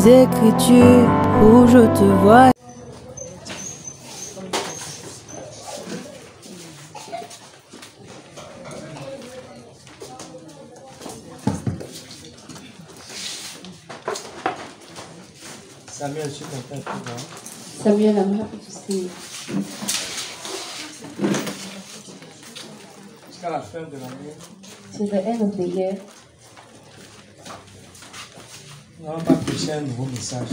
les écritures où je te vois. Samuel, je suis content de te voir. Samuel, I'm happy to see you. Jusqu'à la fin de l'année, Till the end of the year, nous n'allons pas prêcher un nouveau message.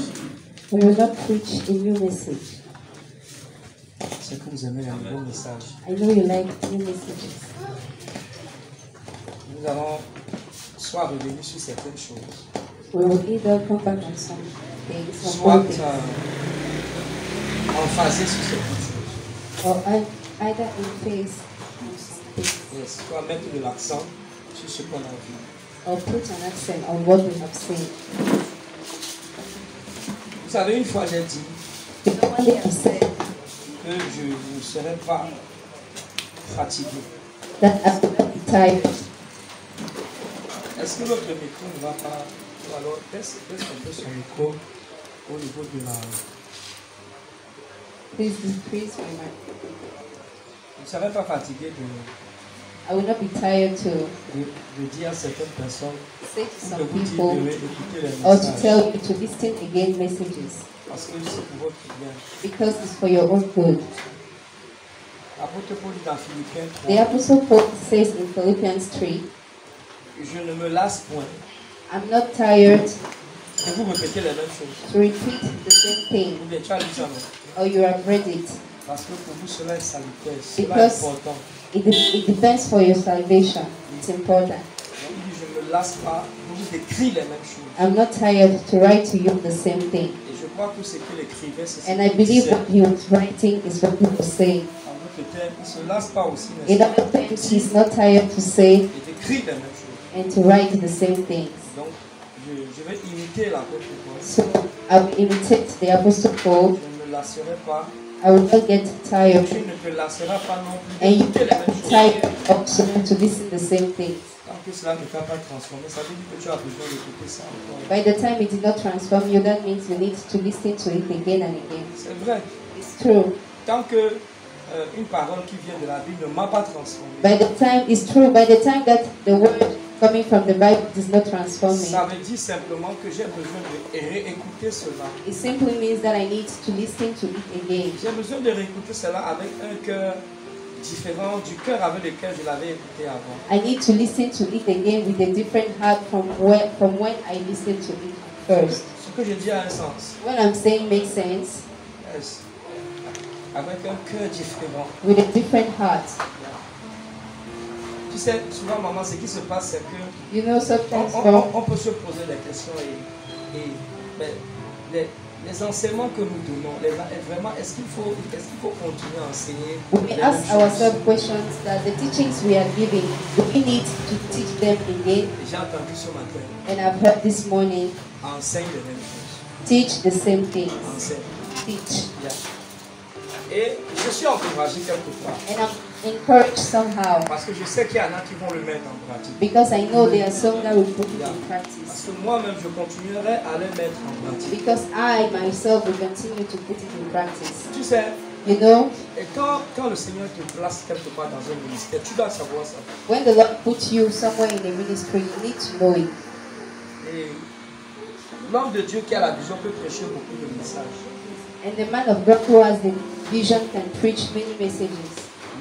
we will not preach a new message. C'est que vous aimez les nouveaux messages. I know you like new messages. Nous allons soit revenir sur certaines choses, We will either come back on some things or soit more things, emphaser sur certaines choses. or either in face on some things, Yes. Soit mettre de l'accent sur ce qu'on a vu. or put an accent on what we have seen. Vous savez, une fois j'ai dit You know, one day I said que je ne serais pas fatigué. that I will not be tired. Est-ce que votre micro ne va pas, ou alors teste un peu son micro au niveau de la... Please decrease my mic. Vous ne serez pas fatigué I will not be tired to de dire à certaines personnes say to de some vous dire people d'écouter les or to messages. tell you to listen again messages Parce que c'est pour votre bien. because it's for your own good. L'apôtre Paul dit dans Philippiens The 3, Apostle Paul says in Philippians 3, je ne me lasse point I'm not tired de vous répéter les mêmes choses. to repeat the same thing, Ou bien tu as lu ça, non? or you have read it. Parce que pour vous cela est salutaire, cela est Because important. it depends for your salvation. It's important. Donc il dit, je ne me lasse pas de vous écrire les mêmes choses. I'm not tired to write to you the same thing. Et je crois que ce qu'il écrivait, c'est ce And I qu'il believe disait. what he was writing is what he was saying. En d'autres termes, il ne se lasse pas aussi, In n'est-ce pas, other terms, he's not tired to say et d'écrire les mêmes choses. and to write the same things. Donc, je vais imiter l'apôtre Paul. So I will imitate the Apostle Paul. Je ne me lasserai pas. I will not get tired. Tu ne te lasseras pas non plus And you d'écouter les will mêmes not be choses. tired also to listen the same things. Tant que cela ne t'a pas transformé, ça veut dire que tu as besoin d'écouter ça encore. By the time it did not transform you, that means you need to listen to it again and again. C'est vrai. It's true. Tant que une parole qui vient de la Bible ne m'a pas transformé, By the time it's true. By the time that the word coming from the Bible does not transform me, ça veut dire simplement que j'ai besoin de réécouter cela. it simply means that I need to listen to it again. J'ai besoin de réécouter cela avec un cœur différent du cœur avec lequel je l'avais écouté avant. I need to listen to it again with a different heart from when I listened to it first. Ce que je dis a un sens. What I'm saying makes sense. Yes. Avec un cœur différent. With a different heart. Tu sais, souvent, maman, ce qui se passe, c'est que You know, sometimes on peut se poser des questions mais les enseignements que nous donnons, vraiment, est-ce qu'il faut continuer à enseigner we les may mêmes ask choses? ourselves questions that the teachings we are giving, do we need to teach them again? J'ai entendu ce matin, And I've heard this morning, enseigne les mêmes choses. teach the same things. Enseigne. Teach. Yeah. Et je suis encouragé quelque part. And I'm encouraged somehow Parce que je sais qu'il y en a qui vont le mettre en pratique. because I know there are some that will put it in Parce practice. que moi-même, je continuerai à les mettre en pratique. Because I myself will continue to put it in practice. Tu sais, You know, et quand le Seigneur te place quelque part dans un ministère, tu dois savoir ça. when the Lord puts you somewhere in the ministry, you need to know it. Et l'homme de Dieu qui a la vision peut prêcher beaucoup de messages. And the man of God who has the vision can preach many messages.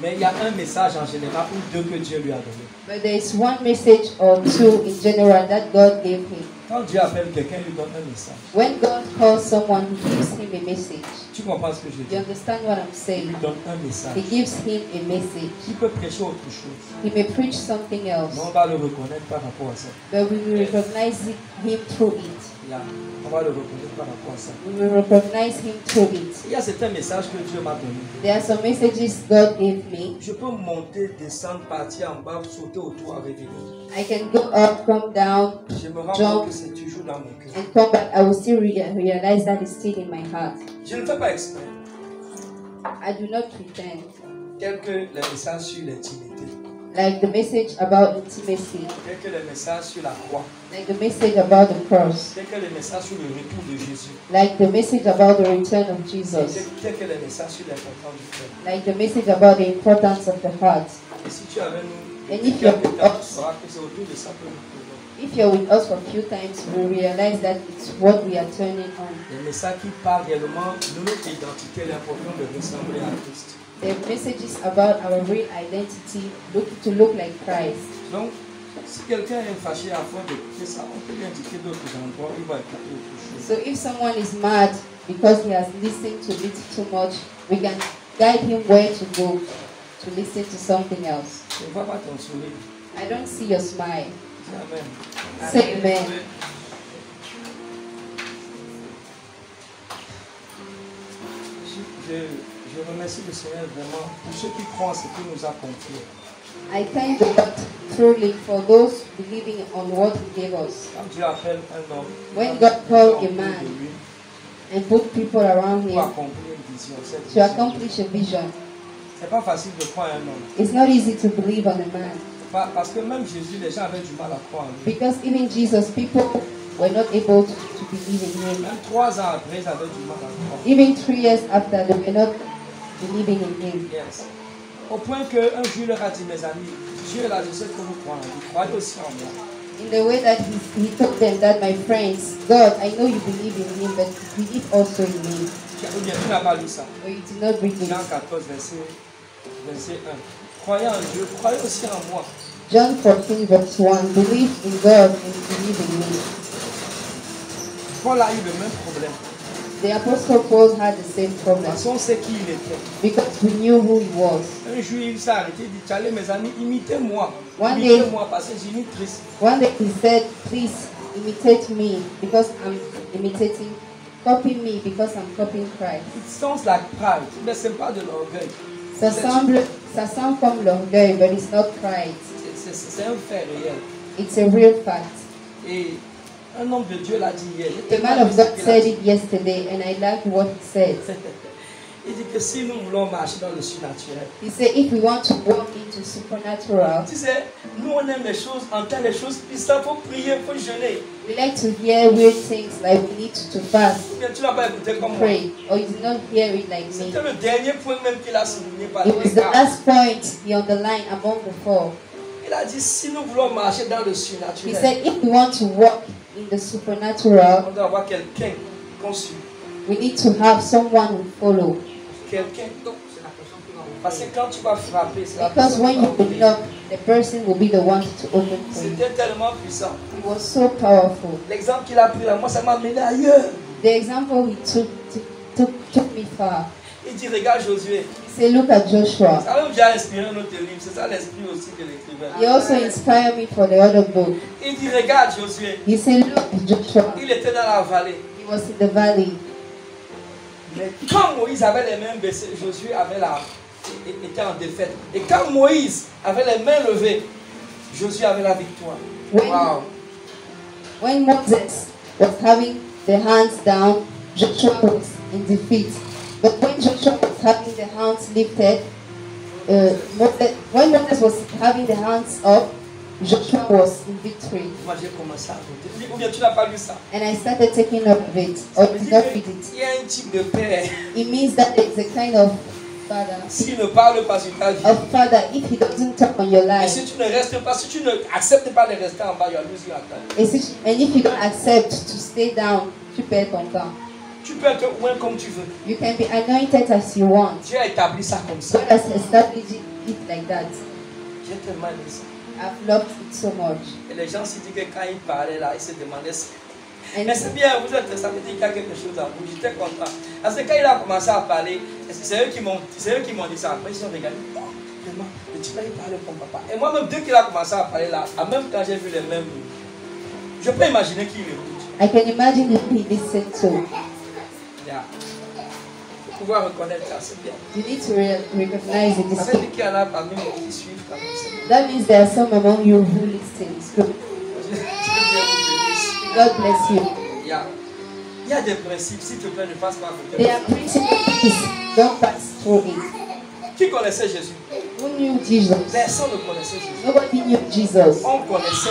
Mais il y a un message en général ou deux que Dieu lui a donné. But there is one message or two in general that God gave him. Quand Dieu appelle quelqu'un, il lui donne un message. When God calls someone, He gives him a message. Tu comprends ce que je You dis? understand what I'm Il saying? lui donne un message. He gives him a message. Il peut prêcher autre chose. He may preach something else, Mais on va le reconnaître par rapport à ça. but we will recognize him through it. Là, on va le reconnaître par rapport à ça. We will recognize him through it. Il y a certains messages que Dieu m'a donné. There are some messages God gave me. Je peux monter, descendre, partir en bas, sauter autour, revenir. I can go up, come down, Je me rends jump, compte que c'est toujours dans mon cœur. and come back. I will still realize that it's still in my heart. Je ne fais pas exprès. I do not pretend. Tels que les messages sur l'intimité. Like the message about intimacy. Tel que le message sur la croix. Like the message about the cross. Tel que le message sur le retour de Jésus. Like the message about the return of Jesus. Tel que le message sur l'importance du cœur. Like the message about the importance of the heart. Et si tu es avec nous, And if you're with us, tu sauras que c'est autour de ça que nous pouvons. if you're with us for a few times, we realize that it's what we are turning on. Les messages qui parlent réellement de notre identité, l'importance de ressembler à Christ. The messages about our real identity, to look like Christ. Donc, si quelqu'un est fâché à force d'écouter ça, on peut lui indiquer d'autres endroits, il va écouter autre chose. So if someone is mad because he has listened to it too much, we can guide him where to go to listen to something else. Je ne vois pas ton sourire. I don't see your smile. Dis Amen. Say amen. Je remercie le Seigneur vraiment pour ceux qui croient en ce qu'il nous a confié. I thank God truly for those believing on what He gave us. Quand Dieu appelle un homme, When God called a de man lui and put people around pour him accomplir une vision, cette to vision. accomplish a vision, C'est pas facile de croire un homme. it's not easy to believe on a man. Parce que même Jésus, les gens avaient du mal à croire en lui. Because even Jesus, people were not able to believe in Him. Même 3 ans après, ils avaient du mal à croire. Even 3 years after, they were not believing in Him. Yes. Au point qu'un jour, il leur a dit, mes amis, Dieu là, je sais que vous croyez en lui. Croyez aussi en moi. In the way that he told them that, my friends, God, I know you believe in Him, but believe also in me. Ou bien tu n'as pas lu ça. Or you did not read Jean it. 14, verset 1. Croyez en Dieu, croyez aussi en moi. John 14 verse 1, believe in God and believe in me. Paul a eu le même problème. The Apostle Paul had the same problem Parce qu'on sait qui il était. because we knew who he was. Un jour, il s'est arrêté, il dit, allez mes amis, imitez-moi. One day- Imitez-moi parce que j'imite Christ. One day he said, please imitate me because I'm imitating, copy me because I'm copying Christ. It sounds like pride, mais ce n'est pas de l'orgueil. Ça semble comme l'orgueil, but it's not pride. C'est un fait réel. It's a real fact. Et un homme de Dieu l'a dit hier. The man of God said it yesterday, and I like what he said. Il dit que si nous voulons marcher dans le surnaturel, He said, if we want to walk into supernatural, tu sais, nous on aime les choses, entendre les choses puissantes, il faut prier, il faut jeûner. we like to hear weird things like we need to fast, Ou bien tu n'as pas écouté comme moi. pray, or you did not hear it like me. C'était le dernier point même qu'il a souligné par It was les the gars. last point he underlined among the four. Il a dit si nous voulons marcher dans le He surnaturel, said, if we want to walk in the supernatural, on doit avoir quelqu'un qu'on suit. we need to have someone we follow. Quelqu'un. Parce que quand tu vas frapper, c'est la Because personne when qui va you ouvrir. knock, the person will be the one to open for you. C'était tellement puissant. It was so powerful. L'exemple qu'il a pris là, moi ça m'a amené ailleurs. The example he took me far. Il dit regarde Josué. He said, look at Joshua. Ça m'a déjà inspiré un autre livre. C'est ça l'esprit aussi de l'écrivain. He also inspired me for the other book. Il dit regarde Josué. He said, look at Joshua. Il était dans la vallée. He was in the valley. Mais quand Moïse avait les mains baissées, Josué était en défaite. Et quand Moïse avait les mains levées, Josué avait la victoire. When- Wow. When Moses was having the hands down, Joshua was in defeat. But when Joshua was having the hands lifted, when Moses was having the hands up, Joshua was in victory. Moi j'ai commencé à voter. Ou bien tu n'as pas lu ça. And I started taking note of it, or did not read it. Il y a un type de père. It means that there is a kind of father. S'il ne parle pas sur ta vie, Of father, if he doesn't talk on your et life, si tu ne restes pas, si tu ne acceptes pas de rester en bas, il y a losing your time. and if you don't accept to stay down, tu perds ton temps. Tu peux être loin comme tu veux. You can be anointed as you want. Dieu a établi ça comme ça. God has established it like that. J'ai tellement aimé ça. I've loved it so much. Et les gens se disent que quand il parlait là, ils se demandaient And mais c'est bien, vous êtes, ça veut dire qu'il y a quelque chose à vous. J'étais content. Parce que quand il a commencé à parler, c'est eux qui m'ont dit ça. Après, ils sont regardés. Oh, vraiment, le type là, il parlait comme papa. Et moi-même, dès qu'il a commencé à parler là, en même temps, j'ai vu les mêmes. Je peux imaginer qui il écoute. I can imagine who he listened to. Yeah. Pour pouvoir reconnaître ça, c'est bien. You need to recognize it. Ça veut dire qu'il y en a parmi nous qui suivent quand même. That means there are some among you who listen. Je veux dire, vous bénisse. God bless you. Il y a des principes, s'il te plaît, ne passe pas à côté. There are principles. Don't pass through it. Qui connaissait Jésus? Who Who knew Jesus? Personne ne connaissait Jésus. Nobody knew Jesus. On connaissait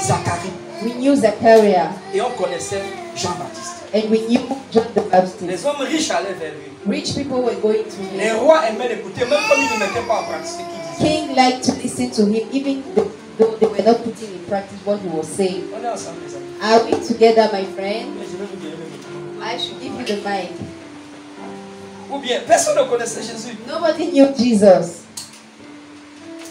Zacharie We knew Zachariah et on connaissait Jean-Baptiste. and we knew John the Baptist. Les hommes riches allaient vers lui. Rich people were going to Les him. rois aimaient l'écouter, même comme ils ne mettaient pas en pratique ce qu'il disait. King liked to listen to him, even though they were not putting in practice what he was saying. On est ensemble, les amis. Are we together, my friend? Mais je vais vous donner le micro. I should give you the mic. Ou bien, personne ne connaissait Jésus. Nobody knew Jesus.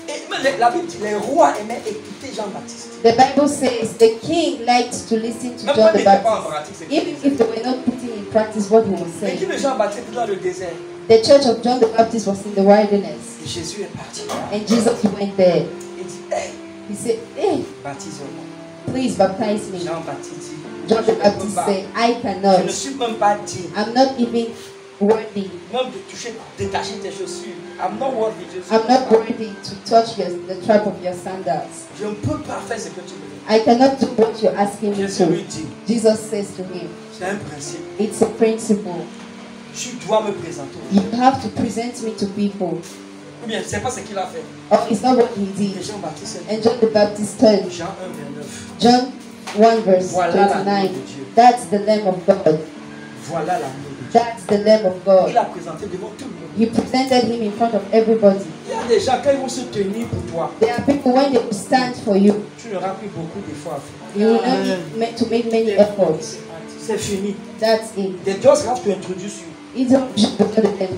Et même la Bible dit, les rois aimaient écouter Jean-Baptiste. The Bible says the king liked to listen to Même John quand the il n'était pas en Baptist, pratique ce qu'il even disait. if they were not putting in practice what he was Mais qui saying. de Jean-Baptiste était dans le désert? The church of John the Baptist was in the wilderness, Et Jésus est parti. and Jesus went there. Il dit, hey, He said, "Hey, baptise-moi. please baptize me." Jean-Baptiste dit, John the je ne peux Baptist pas. said, "I Je ne cannot. suis même pas digne. I'm not even worthy. Même de toucher, détacher tes chaussures. I'm not worthy, Jésus. I'm not worthy to touch the strap of your sandals. Je ne peux pas faire ce que tu veux. I cannot do what you're asking me Jésus lui to." dit, Jesus says to him, c'est un principe. "It's a principle. Tu dois me présenter. You have to present me to people." Ou bien, c'est pas ce qu'il a fait. Oh, it's not what he Et did. Jean-Baptiste And John the Baptist told Jean 1, 29. John 1 verse Voilà l'agneau 29. de Dieu. That's the Lamb of God. Voilà l'agneau de Dieu. That's the Lamb of Il God. l'a présenté devant tout le monde. You presented him in front of everybody. Il y a des gens, quand ils vont se tenir pour toi, There are people when they will stand for you, tu n'auras plus beaucoup d'efforts à faire. you will not need to make many efforts. C'est fini. That's it. They just have to introduce you. It's not just what they can do.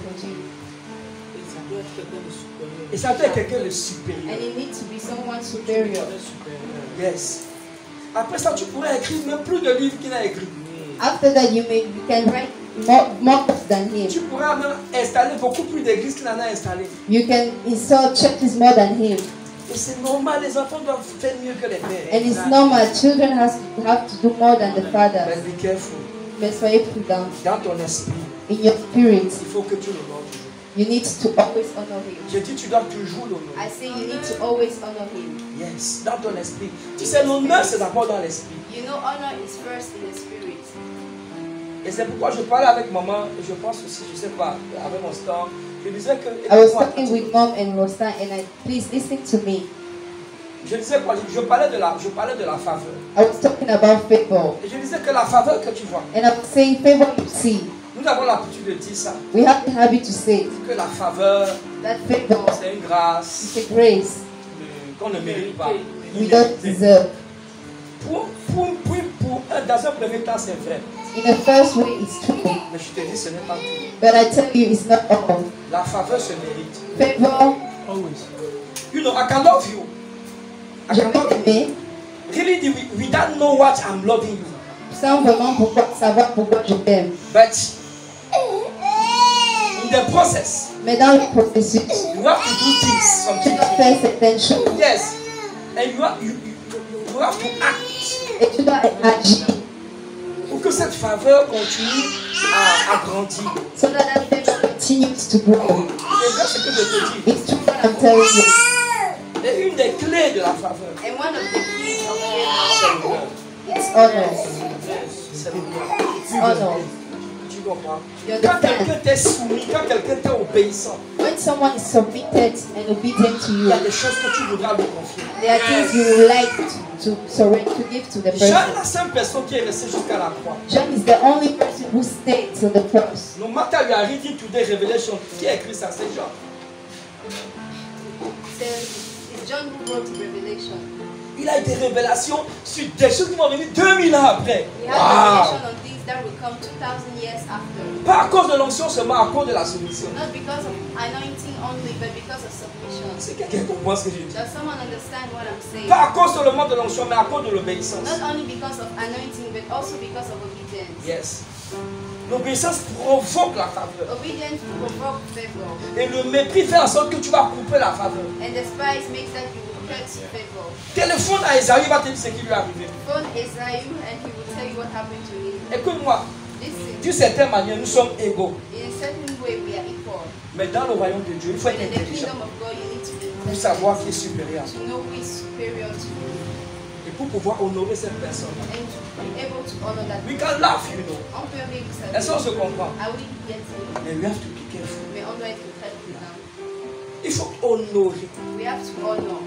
Et ça doit être quelqu'un de supérieur. And it needs to be someone superior. Yes. Après ça, tu pourrais écrire même plus de livres qu'il a écrit. After that, you can write more books than him. Tu pourras même installer beaucoup plus d'églises qu'il en a installées. You can install churches more than him. Et c'est normal, les enfants doivent faire mieux que les pères. And it's normal. Children have to do more than the Mais fathers. be careful. Mais soyez prudents. Dans ton esprit, In your spirit, il faut que tu l'honores toujours. you need to always honor him. Je dis, tu dois toujours l'honorer. I say you need to always honor him. Yes, dans ton esprit. Tu sais, l'honneur, c'est d'abord dans l'esprit. You know, honor is first in the spirit. Et c'est pourquoi je parlais avec maman, et je pense aussi, je ne sais pas, avec mon stand, je disais que... I was talking with mom and Rosta, and please listen to me. Je disais quoi? Je parlais de la faveur. I was talking about favor. Et je disais que la faveur que tu vois, And I was saying favor you see. nous avons l'habitude de dire ça, We have the habit to say que la faveur, that favor c'est une grâce is a grace qu'on ne mérite pas. we don't deserve. Dans un premier temps, c'est vrai. In the first way, it's true. Mais je te dis, ce n'est pas tout. But I tell you, it's not all. La faveur se mérite. Favor, You know, I can love you. I je can love peux you. t'aimer Really, we don't know what I'm loving you. sans vraiment savoir pourquoi je t'aime. But in the process, Mais dans le processus, you have to do things, some tu things. dois faire certaines choses Yes. And you have to act et tu dois agir. pour que cette faveur continue à grandir. So that that favor continues to grow. C'est vrai ce que je te dis. It's true what I'm telling you. Et une des clés de la faveur, And one of the keys of c'est l'honneur. it's honor. C'est l'honneur. It's honor. Tu comprends? You Quand understand? quelqu'un t'est soumis, quand quelqu'un t'est obéissant, When someone is submitted and obedient to il you, y a des choses que tu voudras lui confier. there are things you would like to surrender, to give to the Jean, person. la seule personne qui est restée jusqu'à la croix. John is the only person who stayed to the cross. No matter you are reading today Revelation, qui a écrit ça? C'est Jean. It's John who wrote Revelation. Il a eu des révélations sur des choses qui vont venir 2000 ans après. He had Wow. revelation on things that will come 2000 years after. Pas à cause de l'onction seulement, à cause de la soumission. Not because of anointing only, but because of submission. C'est quelqu'un qui comprend ce que je dis. Does someone understand what I'm saying? Pas à cause seulement de l'onction, mais à cause de l'obéissance. Not only because of anointing, but also because of obedience. Yes. L'obéissance provoque la faveur. Obedience provokes favor, Et le mépris fait en sorte que tu vas couper la faveur. and despise makes that you will cut favor. Téléphone à Esaü, il va te dire ce qui lui est arrivé. Phone Isaiah, and he will tell you what happened to him. Écoute-moi, Listen, d'une certaine manière, nous sommes égaux. in a certain way we are equal, Mais dans le royaume de Dieu, il faut but être in the intelligent kingdom of God you need to be pour savoir qui est supérieur. to know who is superior to you, Et pour pouvoir honorer cette personne. and to be able to honor that. We can laugh, you know. On peut rire, vous Est-ce qu'on savez. se comprend? Ah oui, bien sûr. Mais we have to be careful. Mais on doit être très prudent. Il faut honorer. We have to honor.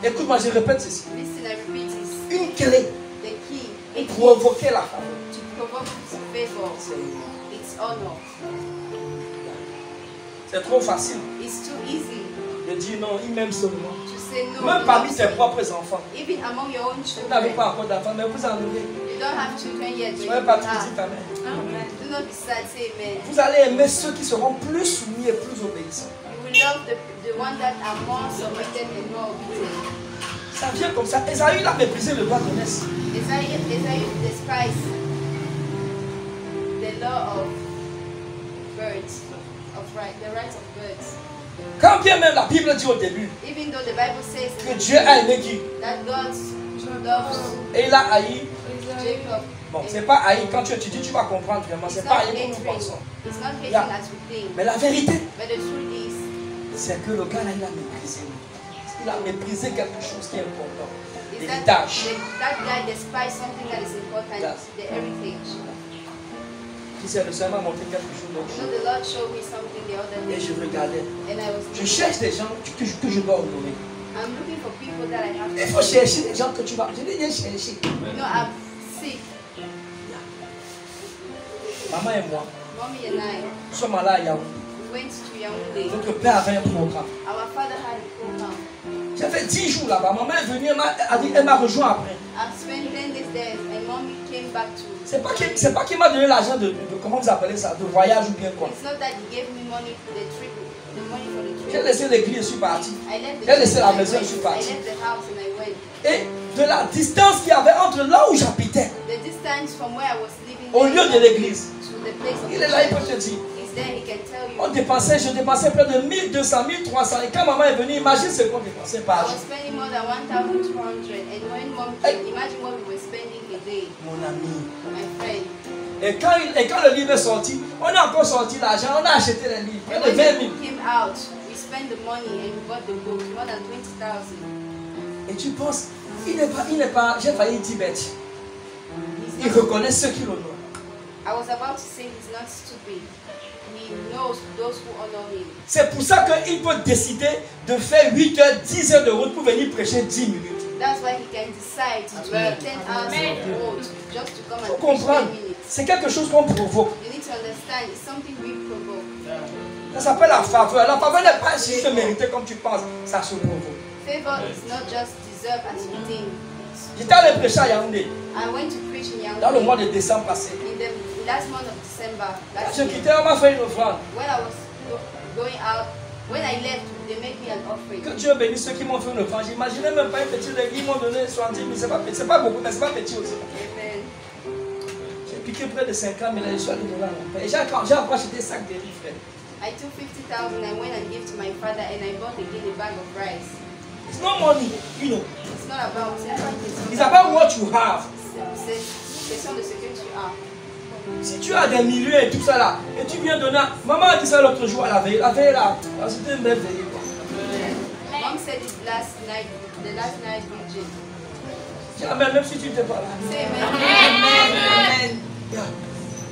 Écoute-moi, je répète ceci. Listen, I repeat this. Une clé The key pour provoquer la faveur. to provoke favor. It's honor. C'est trop facile It's too easy de dire non, il m'aime seulement. to say no. Même he parmi loves tes me. propres enfants. Even among your own Vous n'avez children. pas encore d'enfants, mais vous en aurez. You don't have children yet, but Soyez you pas have. triste, amen. Do not be sad, say amen. Vous allez aimer ceux qui seront plus soumis et plus obéissants. You will love the one that are more submitted and more obedient. Ça vient comme ça. Esaü l'a méprisé le droit d'aînesse. Isaiah despised the law of birds, the rights of birds. Quand bien même la Bible dit au début Even though the Bible says que Dieu a aimé qui? that God loves Et il a haï. Jacob. Bon, c'est pas haï. Quand tu étudies, tu vas comprendre vraiment. It's C'est not pas haï comme hating. nous pensons. It's not hating Yeah. as we think. Mais la vérité, But the truth is, c'est que le gars là, il a méprisé. Il a méprisé quelque chose qui est important. is L'héritage. that guy despised something that is important, Yes. the heritage. Tu sais, le Seigneur m'a montré quelque chose d'autre. You know, the Lord showed me something the other Et day, je regardais. and I was Je cherche des gens que je dois honorer. I'm looking for people that I have Il to faut chercher des gens que tu vas. Je l'ai bien cherché. You know, I'm sick. Maman et moi, Mommy and I nous sommes allés à Yaoundé. went to Yaoundé. Notre père avait un programme. Our father had a program. J'ai fait 10 jours là-bas. Maman est venue, elle m'a rejoint après. I've spent 10 days there, and mommy came back to. C'est pas qu'il m'a donné l'argent de comment vous appelez ça, de voyage ou bien quoi. It's not that he gave me money for the trip, the money for the J'ai trip. laissé l'église, je suis parti. I left the J'ai laissé la church and I maison, went. je suis I parti. left the house and I went. Et de la distance qu'il y avait entre là où j'habitais The distance from where I was living au there lieu de l'église, to the place of il the est là, il peut church te dire. is there. He can tell you. Je dépensais près de 1200, 1300. Et quand maman est venue, imagine ce qu'on dépensait I par was jour. spending more than 1,200, and when mom Hey. came, imagine what we were spending a day, Mon ami. my friend. Et quand le livre est sorti, on a encore sorti l'argent, on a acheté les livres. Près de When 20 the 000. book came out, we spent the money and we bought the book, more than 20,000. Et tu penses, il n'est pas, j'ai failli dire bête. He's Il not, reconnaît ceux qui l'honorent. I was about to say he's not stupid. He knows those who honor him. C'est pour ça qu'il peut décider de faire 8 heures, 10 heures de route pour venir prêcher 10 minutes. That's why he can decide to make 10 hours of road just to come Il faut and preach 10 comprendre. minutes. C'est quelque chose qu'on provoque. You need to understand, it's something we provoke. Ça s'appelle la faveur. La faveur n'est pas juste méritée comme tu penses. Ça se provoque. Favor is not just deserved as you think. J'étais allé prêcher à Yaoundé I went to preach in dans le mois Yaoundé de décembre passé. in the last month of December last Je year. quittais, on m'a fait une offrande. When I was going out, when I left, they made me an offering. Que Dieu bénisse ceux qui m'ont fait une offrande. J'imaginais même pas une petite église. Ils m'ont donné 70 000. C'est pas beaucoup, mais c'est pas petit aussi. Amen. J'ai piqué près de 50 000 et je suis allé donner à mon père. Et j'ai encore acheté des sacs de riz, frère. I took 50,000 and went and gave to my father, and I bought again a bag of rice. It's not money, you know. It's not about It's about what you have. c'est question de ce que tu as. Si tu as des millions et tout ça là, et tu viens donner. Maman a dit ça l'autre jour à la veille. La veille là, c'était une belle veille. Quoi. Mom said it last night, the last night vigil. Dis amen, même si tu n'étais pas là. Say amen. Yeah.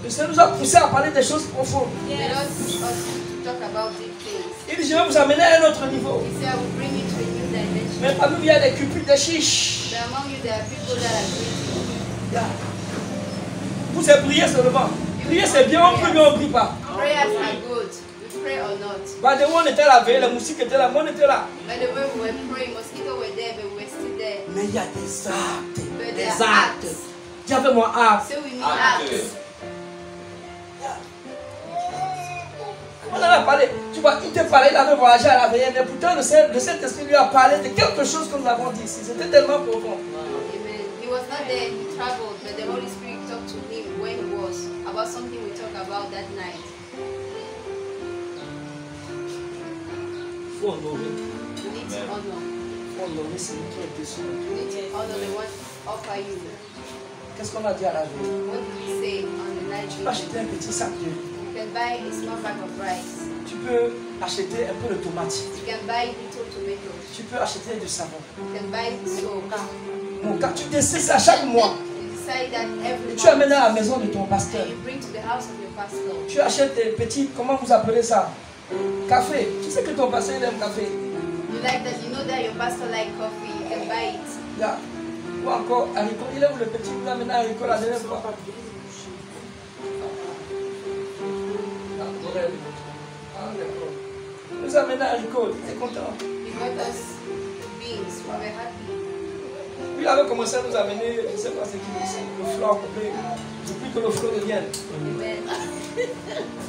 Le Seigneur nous a poussé à parler des choses profondes. The Lord used us to talk about deep things. Il dit, je vais vous amener à un autre niveau. He said, I will bring you to a new dimension. Mais parmi nous, il y a des cupides, des chiches. But among you, there are people that are greedy. Yeah. Vous c'est prier seulement. Prier c'est bien, on prie bien, on ne prie pas. Prayers are good. We pray or not. Bah, de où on était la veille, la musique était là, moi on était là. By the way, we were praying, mosquitoes were there, but we were still there. Mais il y a des actes. But Des there are actes. acts. Dis avec moi, actes. So we need acts. On en a parlé. Tu vois, il te parlait, il avait voyagé à la veille. Mais pourtant, le Saint-Esprit lui a parlé de quelque chose que nous avons dit ici. C'était tellement profond. Amen. He was not there, he traveled, but the Holy Spirit talked to him when he was about something we talked about that night. Il faut honorer. You need to honor. Il faut honorer celui qui est dessus. You need to honor the one offer you. Qu'est-ce qu'on a dit à la veille? What did he say on the night Tu peux vigil? acheter un petit sac de riz. You can buy a small bag of rice. Tu peux acheter un peu de tomates. You can buy little tomatoes. Tu peux acheter du savon. You can buy soap. Mon cas, tu décides ça chaque mois. You decide that every Et tu amènes month à la maison de ton pasteur. and you bring to the house of your pastor. Tu achètes des petits, comment vous appelez ça? Café. Tu sais que ton pasteur il aime café. You like that? You know that your pastor like coffee. You can buy it. Là. Ou encore haricot. Il aime le petit. Vous amenez haricot la dernière fois. Nous amenez haricot. Il était content. He got us beans. We were happy. Puis il avait commencé à nous amener, je ne sais pas ce qu'il dit, le fleur complet. Depuis que le fleur devienne. Amen.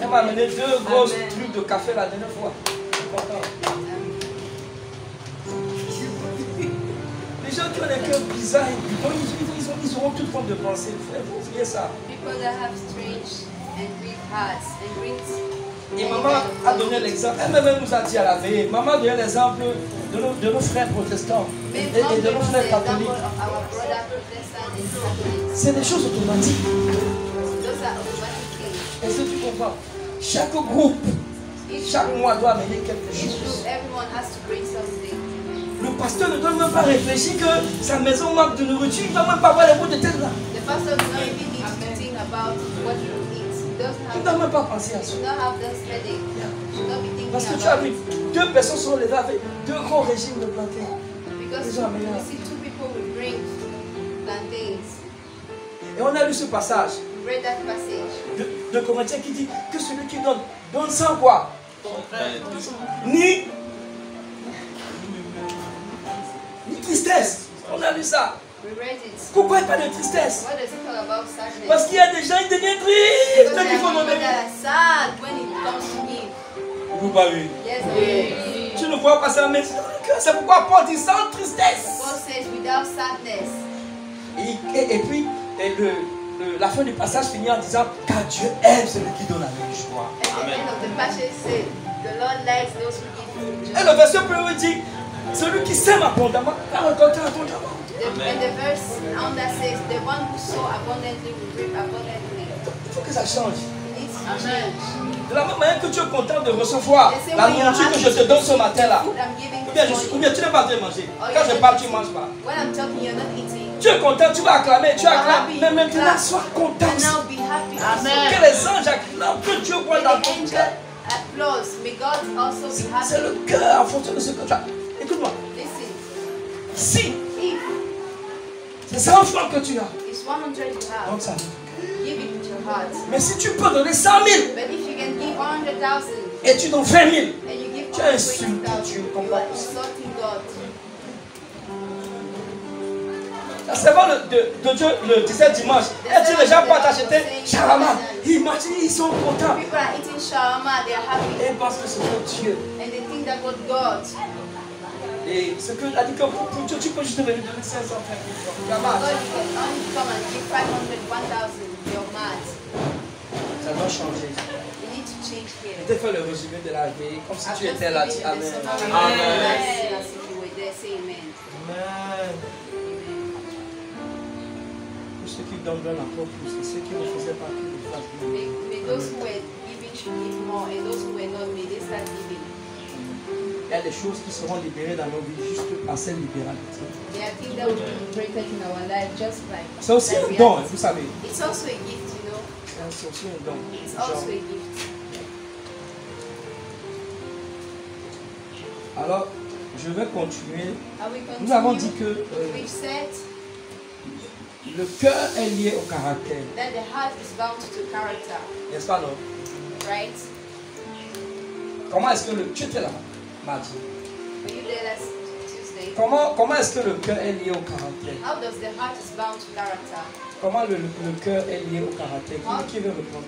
Elle m'a amené 2 grosses trucs de café la dernière fois. Je suis content. Les gens qui ont les cœurs bizarres, ils auront toute forme de pensée. Il faut oublier ça. People that have strange and weak hearts and great. Et maman a donné l'exemple. Elle-même nous a dit à la veille. Maman a donné l'exemple de nos frères protestants et de nos frères catholiques. C'est des choses automatiques. Est-ce que tu comprends? Chaque groupe, chaque mois doit amener quelque chose. Le pasteur ne doit même pas réfléchir que sa maison manque de nourriture. Il ne doit même pas avoir les mots de tête là. Il ne doit même pas penser à ça. Parce que tu as vu, 2 personnes sont levées avec 2 grands régimes de plantains. Et on a lu ce passage de Corinthiens qui dit que celui qui donne sans quoi? Ni tristesse. On a lu ça. Pourquoi il n'y a pas de tristesse? Parce qu'il y a des gens qui deviennent tristes dès qu'il faut donner. Vous pas vu? Tu ne vois pas ça, mais c'est pourquoi Paul dit sans tristesse. Et puis, la fin du passage finit en disant car Dieu aime celui qui donne avec joie. Et le verset plus dit celui qui sème abondamment va récolter abondamment. And the verse on that says, the one who sow abundantly will reap abundantly. Il faut que ça change. It needs to change. De la même manière que tu es content de recevoir la nourriture que je te donne ce matin-là. Ou bien tu n'es pas en train de manger. Quand je parle, tu ne manges pas. When I'm talking, you're not eating. Tu es content, tu vas acclamer, tu acclames. Mais maintenant, sois content. And now be happy. Amen. Que les anges acclament, que Dieu voit dans ton cœur. Applause. May God also be happy. C'est le cœur en fonction de ce que tu as. Écoute-moi. Listen. Si c'est 100 francs que tu as, it's 100 you have. donc ça. Give it with your heart. Mais si tu peux donner 100 000 But if you can give 100,000 et tu donnes 20 000, and you give tu as insulté 120,000, Dieu. you are insulting God. La servante de Dieu le 17 dimanche, elle dit les gens partent acheter shawarma. Imagine, ils sont contents. People are eating shawarma, they are happy. Et parce que c'est pour Dieu. And they think that was God. Et ce que a dit que pour Dieu, tu peux juste venir donner 500 francs. God, you can only come and give 500, 1,000. You're mad. Ça doit changer. You need to change here. Je t'ai fait le résumé de la veille, comme si tu étais là. Dis Amen. Amen. As if you were there, say amen. Amen. Pour ceux qui donnent encore plus, et ceux qui ne faisaient pas qu'ils le fassent bien. May those who were giving should give more, and those who were not, may they start giving. Il y a des choses qui seront libérées dans nos vies juste par cette libéralité. There are things that will be liberated in our life just like. C'est aussi un don, vous savez. It's also a gift, you know. C'est aussi un don. It's also a gift. Alors, je vais continuer. And we continue. Nous avons dit que We've said le cœur est lié au caractère. that the heart is bound to character, N'est-ce pas, non? right? Comment est-ce que le... Tu étais là, mardi. Were you there last Tuesday? Comment est-ce que le cœur est lié au caractère? How does the heart is bound to character? Comment le cœur est lié au caractère? Qui veut répondre?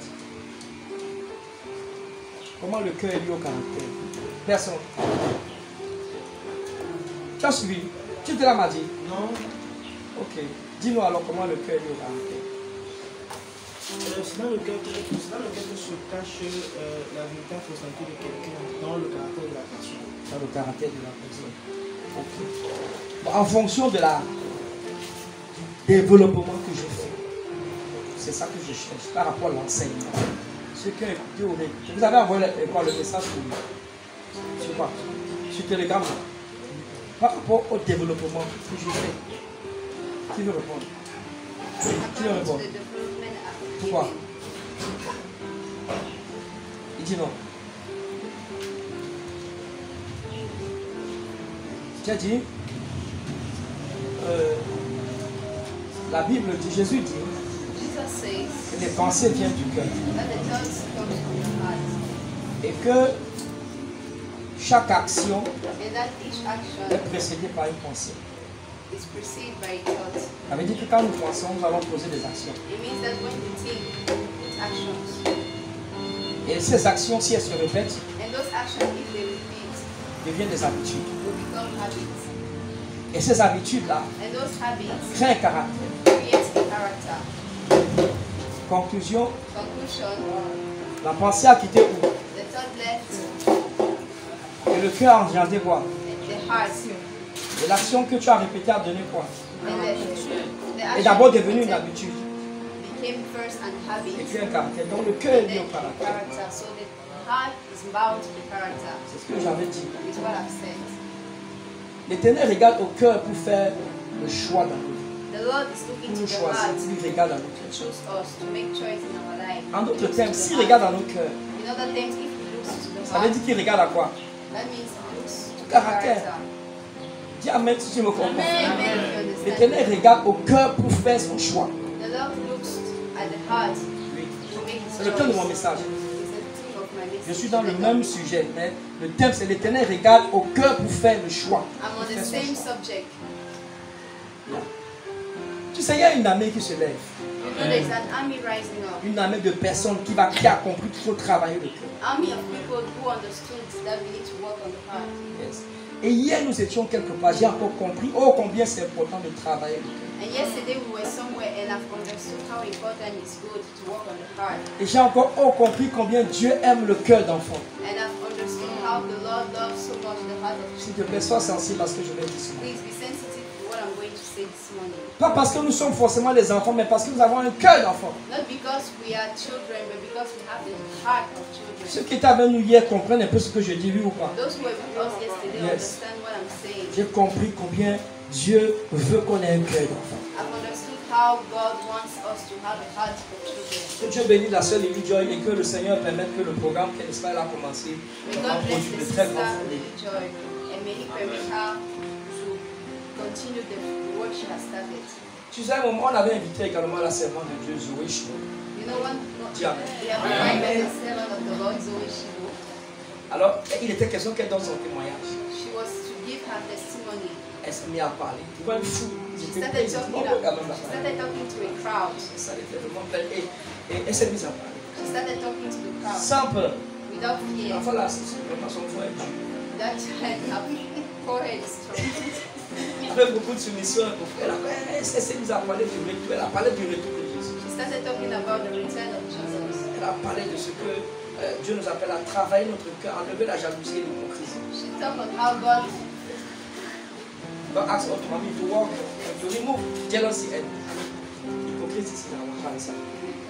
Comment le cœur est lié au caractère? Personne. Tu as suivi? Tu étais là, mardi? Non. Ok. Dis-nous alors comment le cœur est lié au caractère. C'est dans le cœur que se cache la véritable personnalité de quelqu'un, dans le caractère de la personne. Dans le caractère de la personne. Ok. Bon, en fonction de la développement que je fais, c'est ça que je cherche par rapport à l'enseignement. Ceux qui ont écouté ou réécouté. Vous avez envoyé le message sur quoi? Sur Telegram. Par rapport au développement que je fais. Qui veut répondre? Qui veut répondre? Pourquoi? Il dit non. J'ai dit, la Bible dit, Jésus dit, Jesus says que les pensées viennent du cœur. that the thoughts come from the heart, Et que chaque action and that each est action précédée par une pensée. is preceded by a thought. Ça veut dire que quand nous pensons, nous allons poser des actions. It means that when you think, it's actions. Et ces actions, si elles se répètent, And those actions, if they repeat, deviennent des habitudes. will become habits. Et ces habitudes-là And those habits créent un caractère. create a character. Conclusion, Conclusion, la pensée a quitté où? the thought left Et le cœur a engendré quoi? the heart. Et l'action que tu as répétée a donné quoi? And the Est action d'abord devenue une repeated habitude. became first an habit. Et puis un caractère. Donc le cœur est And lié then au caractère. character. So the heart is bound to the character. C'est ce que j'avais dit. Is what I've said. L'Éternel regarde au cœur pour faire le choix dans notre vie. The Lord is looking Pour to nous the choisir, heart il regarde dans notre to cœur. choose us, to make choice in our life. En d'autres To termes, the s'il heart. regarde dans nos cœurs, In other terms, if he looks to the ça veut heart, dire qu'il regarde à quoi? that means he looks to the Caractère. character. Dis Amen si tu me comprends. Amen. If you understand. L'Éternel regarde au cœur pour faire son choix. The Lord looks at the heart Oui. to make his C'est le choice. thème de mon message. It's the theme of my message. Je suis dans le même sujet, mais le thème c'est l'Éternel regarde au cœur pour faire le choix. I'm on Pour the faire son same choix. subject. Tu sais, il y a une armée qui se lève. You know, there's an army rising up. Une armée de personnes qui a compris qu'il faut travailler le cœur. Army of people who understood that we need to work on the heart. Yes. Et hier nous étions quelque part, j'ai encore compris, oh combien c'est important de travailler le cœur. And yesterday we were somewhere and I've understood how important it's good to work on the heart. Et j'ai encore compris combien Dieu aime le cœur d'enfant. And I've understood how the Lord loves so much the heart of S'il children. te plaît, sois sensible à ce que je vais dire ce matin. Please be sensitive to what I'm going to say this morning. Pas parce que nous sommes forcément les enfants, mais parce que nous avons un cœur d'enfant. Not because we are children, but because we have the heart of children. Ceux qui étaient avec nous hier comprennent un peu ce que je dis, oui ou pas. Those who were with us yesterday Yes. understand what I'm saying. J'ai compris combien Dieu veut qu'on ait un cœur d'enfant. I've understood how God wants us to have a heart for children. Que Dieu bénisse la sœur Lily Joy et que le Seigneur permette que le programme qu'elle espère a commencé May va God bless produire the de très sister grands fruits. Lily Joy and may He permit her to continue the work she has started. Tu sais, à un moment, on avait invité également la servante de Dieu, Zoé Chino. You know what? Diable. We have invited the servant of the Lord, Zoe Shivo. Alors, il était question qu'elle donne son témoignage. She was to give her testimony. Elle s'est mise à parler. Tu vois, une foule. Ils She étaient started prêts, ils étaient talking, nombreux quand même là. she started talking to a crowd. Ça était vraiment belle. Et elle s'est mise à parler. She started talking to the crowd Sans peur. without fear. L'enfant là, c'est vraiment son frère. That child, her forehead is strong. Avec beaucoup de soumission. Elle s'est mise à parler du retour. Elle a parlé du retour de Jésus. She started talking about the return of Jesus. Elle a parlé de ce que Dieu nous appelle à travailler notre cœur, à enlever la jalousie et l'hypocrisie. She talked on how God God asks us to work, to remove jealousy and hypocrisy in our hearts.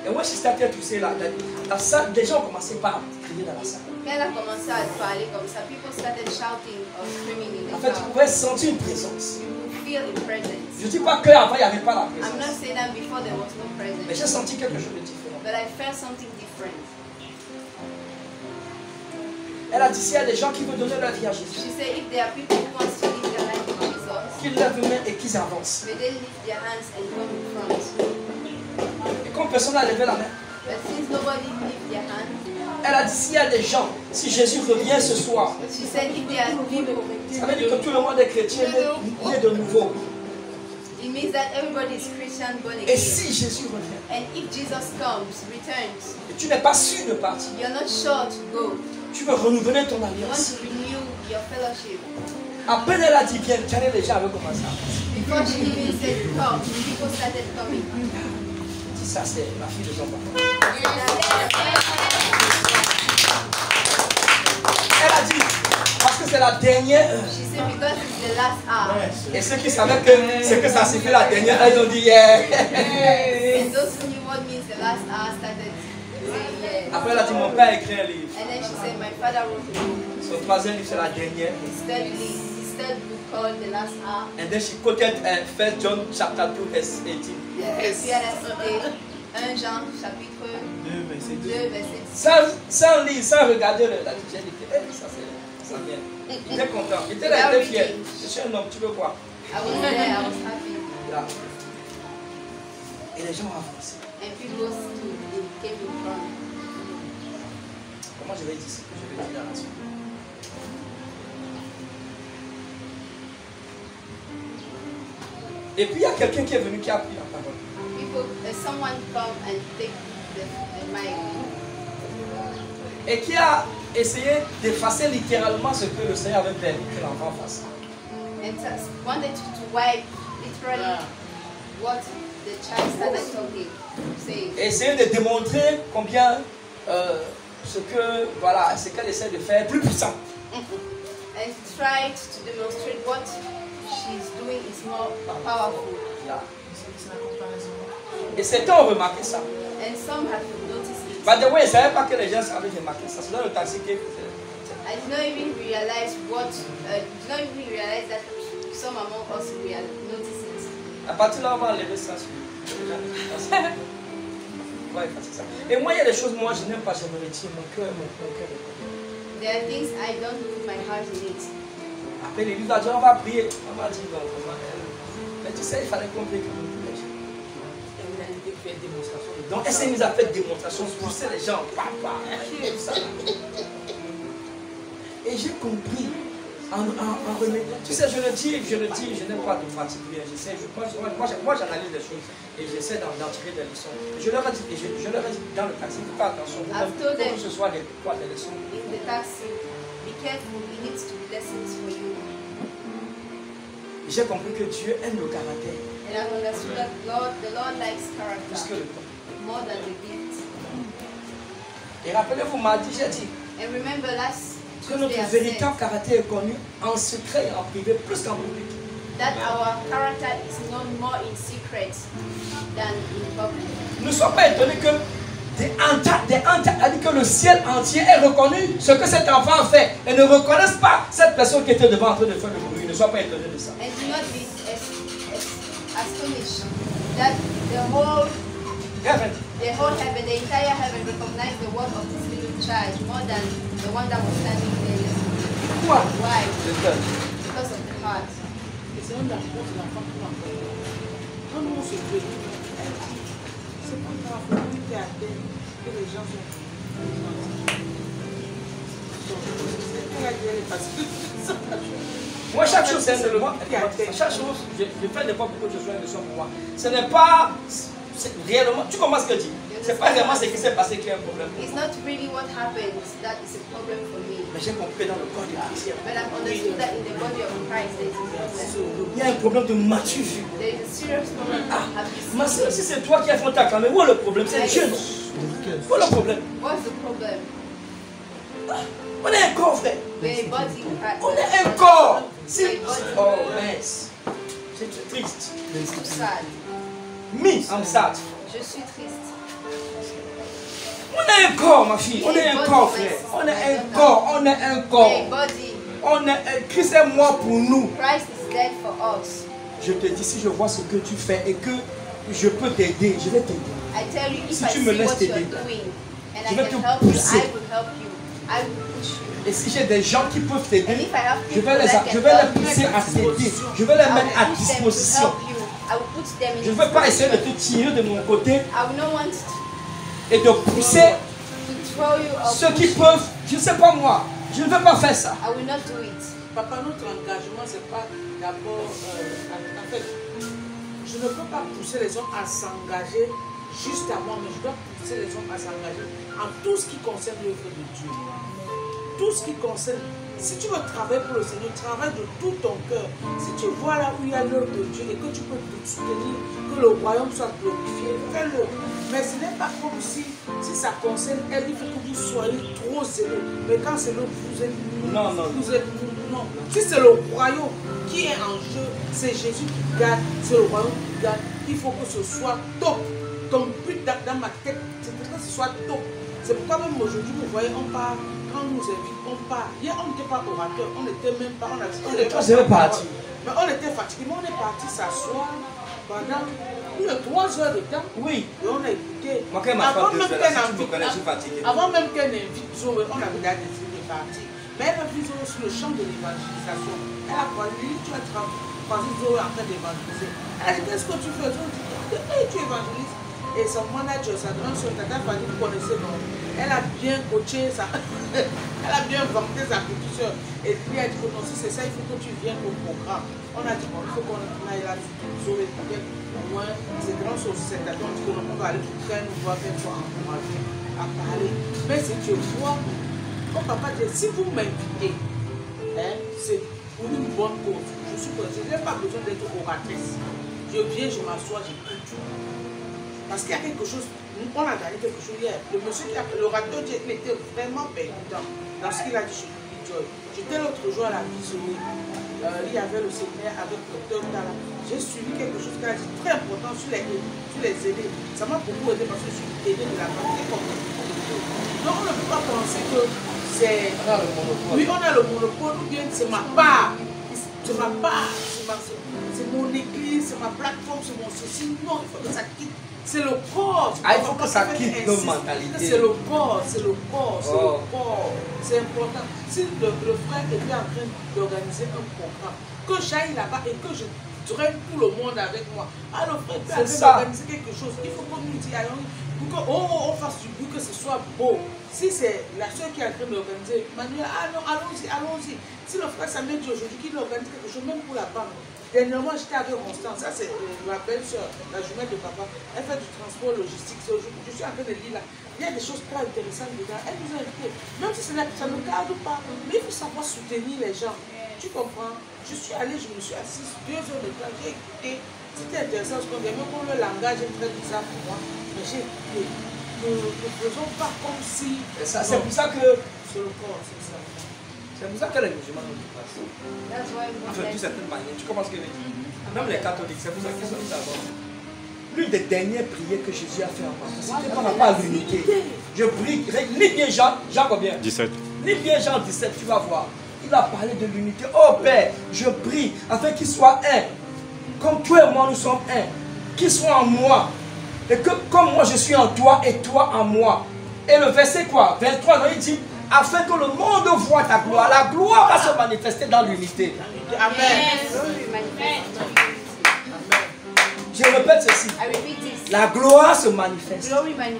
And when she started to say like that, des gens ont commencé par crier dans la salle. Quand elle a commencé à parler comme ça, people started shouting or screaming in En the fait, tu crowd. pouvais sentir une présence. You could feel the presence. Je ne dis pas qu'avant, il n'y avait pas la I'm not présence. saying that before there was no Mais presence, j'ai senti quelque chose de différent. but I felt something different. Elle a dit, s'il y a des gens qui veulent donner leur vie à Jésus, She said if there are people who want to live their life with Jesus, qu'ils lèvent les mains et qu'ils avancent. may they lift their hands and come in front. Et comme personne n'a levé la main, But since nobody lift their hands, elle a dit, s'il y a des gens, si Jésus revient ce soir, she said if there are people, ça veut dire que tout le monde est chrétien, né de nouveau. it means that everybody is Christian born Et again. si Jésus revient, And if Jesus comes, returns, et tu n'es pas sûr de partir, you're not sure to go. tu veux renouveler ton You want alliance. to renew your fellowship. À peine elle a dit bien, tiens, les gens avaient commencé à Before she even said come, people started coming. dire, ça c'est la fille de son papa. Elle a dit, parce que c'est la dernière heure. She said because it's the last hour. Et ceux qui savaient que c'est que ça signifie la dernière heure, ils ont dit, yeah. And those who knew what means the last hour started saying yes. Après elle a dit, mon père a écrit un livre. And then she said, my father wrote a book. Son troisième livre, c'est la dernière. His third book called The Last Hour. And then she quoted 1 John chapter 2 verse 18. Yes. Puis elle a cité 1 Jean chapitre 2, verset 2. 2 verset 10. Sans lire, sans regarder la divinité. Ça vient. J'étais content. J'étais là, j'étais fier. Je suis un homme, tu veux quoi? I was there, I was happy. Là. Et les gens ont avancé. And people stood, they came in front. Comment je vais dire ce que je vais dire dans la suite? Et puis il y a quelqu'un qui est venu qui a pris la parole. Someone come and take the mic. Et qui a essayé d'effacer littéralement ce que le Seigneur avait permis que l'enfant fasse. And wanted to wipe literally what the child started talking, saying. Et essayer de démontrer combien ce qu'elle essaie de faire est plus puissant. And tried to demonstrate what she's doing is more powerful. Yeah. Et certains ont remarqué ça. And some have noticed it. By the way, je ne savais pas que les gens avaient remarqué ça. C'est dans le taxi qui faisait. I did not even realize that some among us we had noticed it. À partir de là, on va enlever ça sur ouais, ça. Et moi, il y a des choses, moi, je n'aime pas, je me retire mon cœur. There are things I don't put my heart in it. Après l'église, on va prier. On va dire, mais tu sais, il fallait qu'on prie comme tous les gens. Donc, elle s'est mise à faire démonstration, pousser les gens, papa, tout ça. Et j'ai compris, en remettant, tu sais, je le dis, je n'aime pas de fatiguer, moi j'analyse les choses et j'essaie d'en tirer des leçons. Je leur ai dit dans le taxi, fais attention, faut que ce soit des leçons. In the taxi, be careful, it needs to be lessons for you. J'ai compris que Dieu aime le caractère. And I've understood that the Lord likes Plus que character le temps. more than the gift. Et rappelez-vous, mardi, j'ai dit And remember last que notre Tuesday I véritable said caractère est connu en secret et en privé plus qu'en public. that our character is known more in secret than in public. Ne sois pas étonné que que le ciel entier ait reconnu ce que cet enfant a fait et ne reconnaissent pas cette personne qui était devant en train de faire le bruit. Ne sois pas étonné de ça. And do not be astonished that the whole heaven, the entire heaven recognized the work of this little child more than the one that was standing there yesterday. Pourquoi? Why? Because of the heart. C'est un d'apprendre l'enfant pour l'enfant. Quand nous on se réunit, c'est pas grave, on est à terre, que les gens sont. Moi, chaque chose, c'est de moi. Chaque chose, je fais des fois beaucoup de choses pour moi. Ce n'est pas réellement. Tu comprends ce que je dis? C'est pas réellement ce qui s'est passé qui est un problème. It's not really what happens that is a problem for me. Mais j'ai compris dans le corps de Christ. But I've understood that in the body of Christ there is a problem. Il y a un problème de maturité. There is a serious problem. Ma soeur, si c'est toi qui as fait ta caméra, où est le problème? C'est Dieu. Où est le problème? What's the problem? On est un corps, frère. We're a body. On est un corps. We're a body. Oh, mince. C'est triste. I'm sad. Me, I'm sad. Je suis triste. On est un corps, ma fille. On est un corps, frère. On est un corps. On est un corps. We're a body. On est, Christ est mort pour nous. Christ is dead for us. Je te dis, si je vois ce que tu fais et que je peux t'aider, je vais t'aider. I tell you, if Si I tu me see laisses what you're t'aider, doing and je I vais te can help you, pousser. I will help you. I will push you. Et si j'ai des gens qui peuvent And t'aider, if I have je people vais that can les help you, pousser à t'aider. Je vais les I mettre à will push them to disposition. help you. I will put them in Je ne veux pas essayer de disposition. te tirer de mon côté I will not want to et de pousser throw you or ceux qui push you. peuvent. Je ne sais pas moi. Je ne veux pas faire ça. I will not do it. Papa, notre engagement, c'est pas d'abord. En fait, je ne peux pas pousser les hommes à s'engager juste à moi, mais je dois pousser les hommes à s'engager en tout ce qui concerne l'œuvre de Dieu. Tout ce qui concerne. Si tu veux travailler pour le Seigneur, travaille de tout ton cœur. Si tu vois là où il y a l'œuvre de Dieu et que tu peux te soutenir, que le royaume soit glorifié, fais-le. Mais ce n'est pas comme si ça concerne elle, il faut que vous soyez trop zélés. Mais quand c'est l'autre, vous êtes Non. non. Si c'est le royaume qui est en jeu, c'est Jésus qui gagne, c'est le royaume qui gagne. Il faut que ce soit top. Ton but dans ma tête, c'est que ce soit top. C'est pourquoi même aujourd'hui, vous voyez, on part, quand on nous invite, on part. Hier, on n'était pas orateur, on n'était même pas, on était parti. Mais on était fatigué, mais on est parti s'asseoir pendant plus de 3 heures de temps. Oui. Et on a écouté. Moi, quand ma femme te fait là, si tu me connais, je suis fatigué. Avant même qu'elle invite Zoé, on avait déjà décidé de partir. Mais elle a vu Zoro sur le champ de l'évangélisation. Elle a croisé, tu as croisé Zoro en train d'évangéliser. Elle a dit, qu'est-ce que tu fais? Zoro dit, hey, tu évangélises. Et son manager, sa grande soeur, Tata Fanny, vous connaissez, non? Elle a bien coaché ça. Elle a bien vanté sa petite soeur. Et puis elle a dit que non, si c'est ça, il faut que tu viennes au programme. On a dit, bon, il faut qu'on aille là, Zoro et peut-être au moins, ces grandes sociétés, on dit que on va aller pour qu'elle nous voit faire quoi encourager à parler. Mais si tu vois, comme papa dit, si vous m'invitez, hein, c'est pour une bonne cause. Je suis je n'ai pas besoin d'être oratrice. Je viens, je m'assois, j'écoute tout. Parce qu'il y a quelque chose, on a gagné quelque chose hier. Le monsieur qui a fait l'orateur, il était vraiment percutant dans ce qu'il a dit chez Billy Joy. J'étais l'autre jour à la vision. Il y avait le séminaire avec le docteur Tala. J'ai suivi quelque chose qui a dit très important sur les aînés. Ça m'a beaucoup aidé parce que je suis aidé de la famille. Donc on ne peut pas penser que c'est. Oui, on a le monopole, ou bien c'est ma part. C'est ma part, c'est mon église, c'est ma plateforme, c'est mon ceci. Non, il faut que ça quitte. C'est le corps. Ah, il faut que ça quitte nos mentalités. C'est le corps, c'est le corps, c'est le corps. C'est important. Si le frère était en train d'organiser un programme, que j'aille là-bas et que je traîne tout le monde avec moi. Alors, le frère peut organiser quelque chose. Il faut qu'on nous dise, pour qu'on fasse du bruit, que ce soit beau. Si c'est la soeur qui est en train d'organiser, Manuel, ah non, allons-y, allons-y. Si le frère Samuel dit aujourd'hui qu'il organise quelque chose, même pour la banque. Dernièrement, j'étais avec Constance, ça c'est ma belle-soeur, la jumelle de papa. Elle fait du transport logistique. Je suis en train de lire là. Il y a des choses très intéressantes dedans. Elle nous a invités. Même si ça ne cadre pas, mais il faut savoir soutenir les gens. Tu comprends? Je suis allée, je me suis assise 2 heures de temps, j'ai écouté. C'était intéressant parce qu'on dit, même pour le langage est très bizarre pour moi. Mais j'ai écouté. Ne faisons pas comme si. C'est pour ça que. Sur le corps, c'est ça. C'est pour ça que les musulmans nous dépassent. Enfin, d'une certaine manière, tu comprends ce que je veux dire? Même les catholiques, c'est pour ça qu'ils sont d'abord. L'une des dernières prières que Jésus a fait en moi, c'était par rapport à l'unité. Je prie, lis bien Jean combien? 17. Lis bien Jean 17, tu vas voir. Il a parlé de l'unité. Oh Père, je prie afin qu'ils soient un. Comme toi et moi, nous sommes un. Qu'ils soient en moi. Et que comme moi, je suis en toi et toi en moi. Et le verset quoi? 23, il dit, afin que le monde voit ta gloire. La gloire va se manifester dans l'unité. Amen. Je répète ceci. La gloire se manifeste dans l'unité.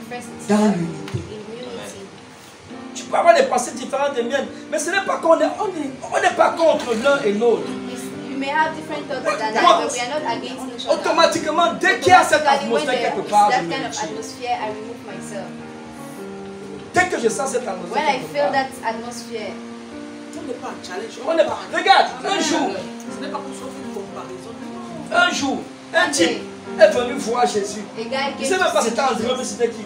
Tu peux avoir des pensées différentes des miennes, mais ce n'est pas qu'on est, on n'est pas contre l'un et l'autre. Automatiquement, dès qu'il y a cette atmosphère quelque part, je me retire. Dès que je sens cette atmosphère, On n'est pas en challenge. Regarde, un jour, Ce n'est pas pour sauver une comparaison. un jour, un type est venu voir Jésus. Je ne sais même pas si c'était André, mais c'était qui.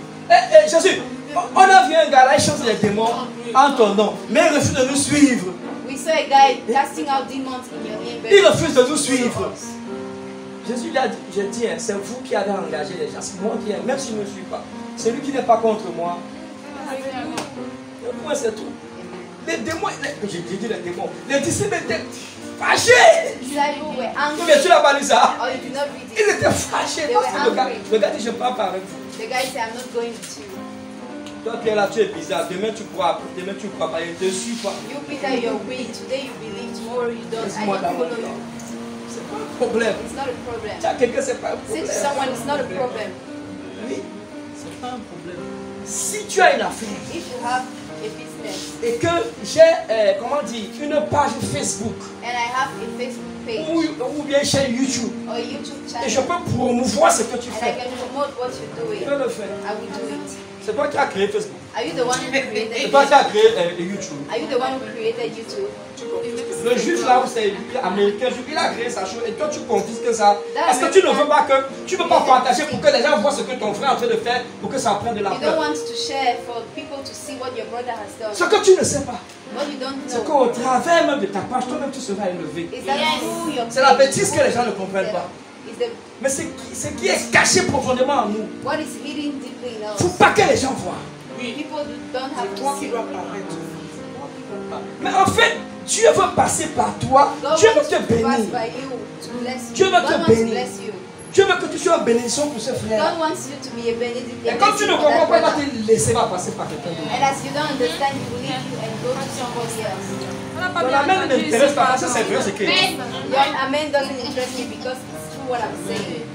Jésus, on a vu un gars là, il chasse les démons en ton nom, mais il refuse de nous suivre. Il refuse de nous suivre. Jésus lui a dit, je dis, c'est vous qui avez engagé les gens, c'est moi qui ai, même s'il ne me suit pas. C'est lui qui n'est pas contre moi. Moi, c'est tout. Les démons, j'ai dit les démons, les disciples étaient fâchés. Mais tu n'as pas lu ça? Ils étaient fâchés. Le gars dit, je ne pars pas avec vous. Toi, Pierre, là, tu es bizarre. Demain, tu crois pas. Il te suit pas. Laisse-moi dans mon temps. C'est pas un problème. Tu as quelqu'un, c'est pas un problème. Oui, c'est pas un problème. Si tu as une affaire et que j'ai, comment dire, une page Facebook ou bien chaîne YouTube et je peux promouvoir ce que tu fais, je peux le faire. C'est toi qui as créé Facebook. C'est toi qui as créé YouTube. Le juge là où c'est américain, il a créé sa chose et toi tu confisques ça. Parce que tu ne veux pas tu ne veux pas partager pour que les gens voient ce que ton frère est en train de faire pour que ça prenne de la place. Ce que tu ne sais pas, c'est qu'au travers même de ta page, toi-même tu seras élevé. C'est la bêtise que les gens ne comprennent pas. Mais ce qui est caché profondément en nous, il ne faut pas que les gens voient. C'est toi qui dois paraître. Mais en fait, Dieu veut passer par toi. Dieu veut te bénir. Dieu veut te bénir. Dieu veut que tu sois une bénédiction pour ce frère. God wants you to be a benedict. Et comme tu ne comprends pas, il va te laisser passer par quelqu'un d'autre. And as you don't understand, he will leave you and go to somebody else. Ton amen ne m'intéresse pas, parce que c'est vrai ce que Your amen doesn't interest me because it's true what I'm saying.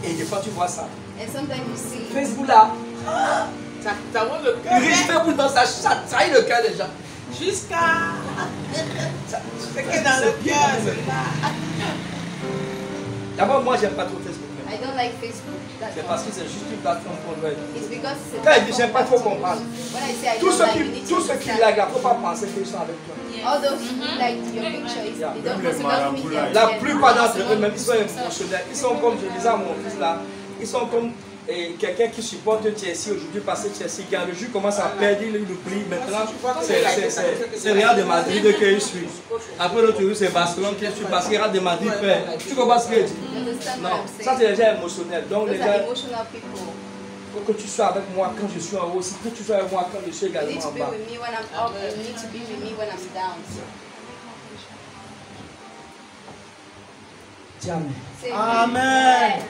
Et des fois tu vois ça. And sometimes you see. Facebook là, Ça monte le il cœur. riche Facebook dans ça trahit le cœur des gens. Jusqu'à. C'est que dans le cœur, c'est là. D'abord, moi, j'aime pas trop Facebook. I don't like Facebook. C'est parce que c'est juste une plateforme pour le. It's because it's a Quand il dit j'aime pas trop qu'on parle. When I say I Tous don't ceux like, you need qui to like, understand. il ne faut pas penser qu'ils sont avec toi. All those who like your picture, they don't Même les doesn't mean they're La there. plupart d'entre eux, même ils sont émotionnels. Ils sont comme je disais à mon fils là, ils sont comme quelqu'un qui supporte Chelsea aujourd'hui parce que Chelsea gagne. Le jour commence à perdre, il oublie. Maintenant, c'est Real de Madrid que je suis. Après l'autre jour, c'est Barcelone que je suis parce que Real de Madrid perd. Tu comprends ce que je dis? You understand what Non, I'm ça saying? c'est déjà émotionnel. Donc les Those are gars, emotional people. faut que tu sois avec moi quand je suis en haut, aussi que tu sois avec moi quand je suis You need également to en be bas. with me when I'm up, and you need to be with me when I'm down. Dis Amen. Say Amen.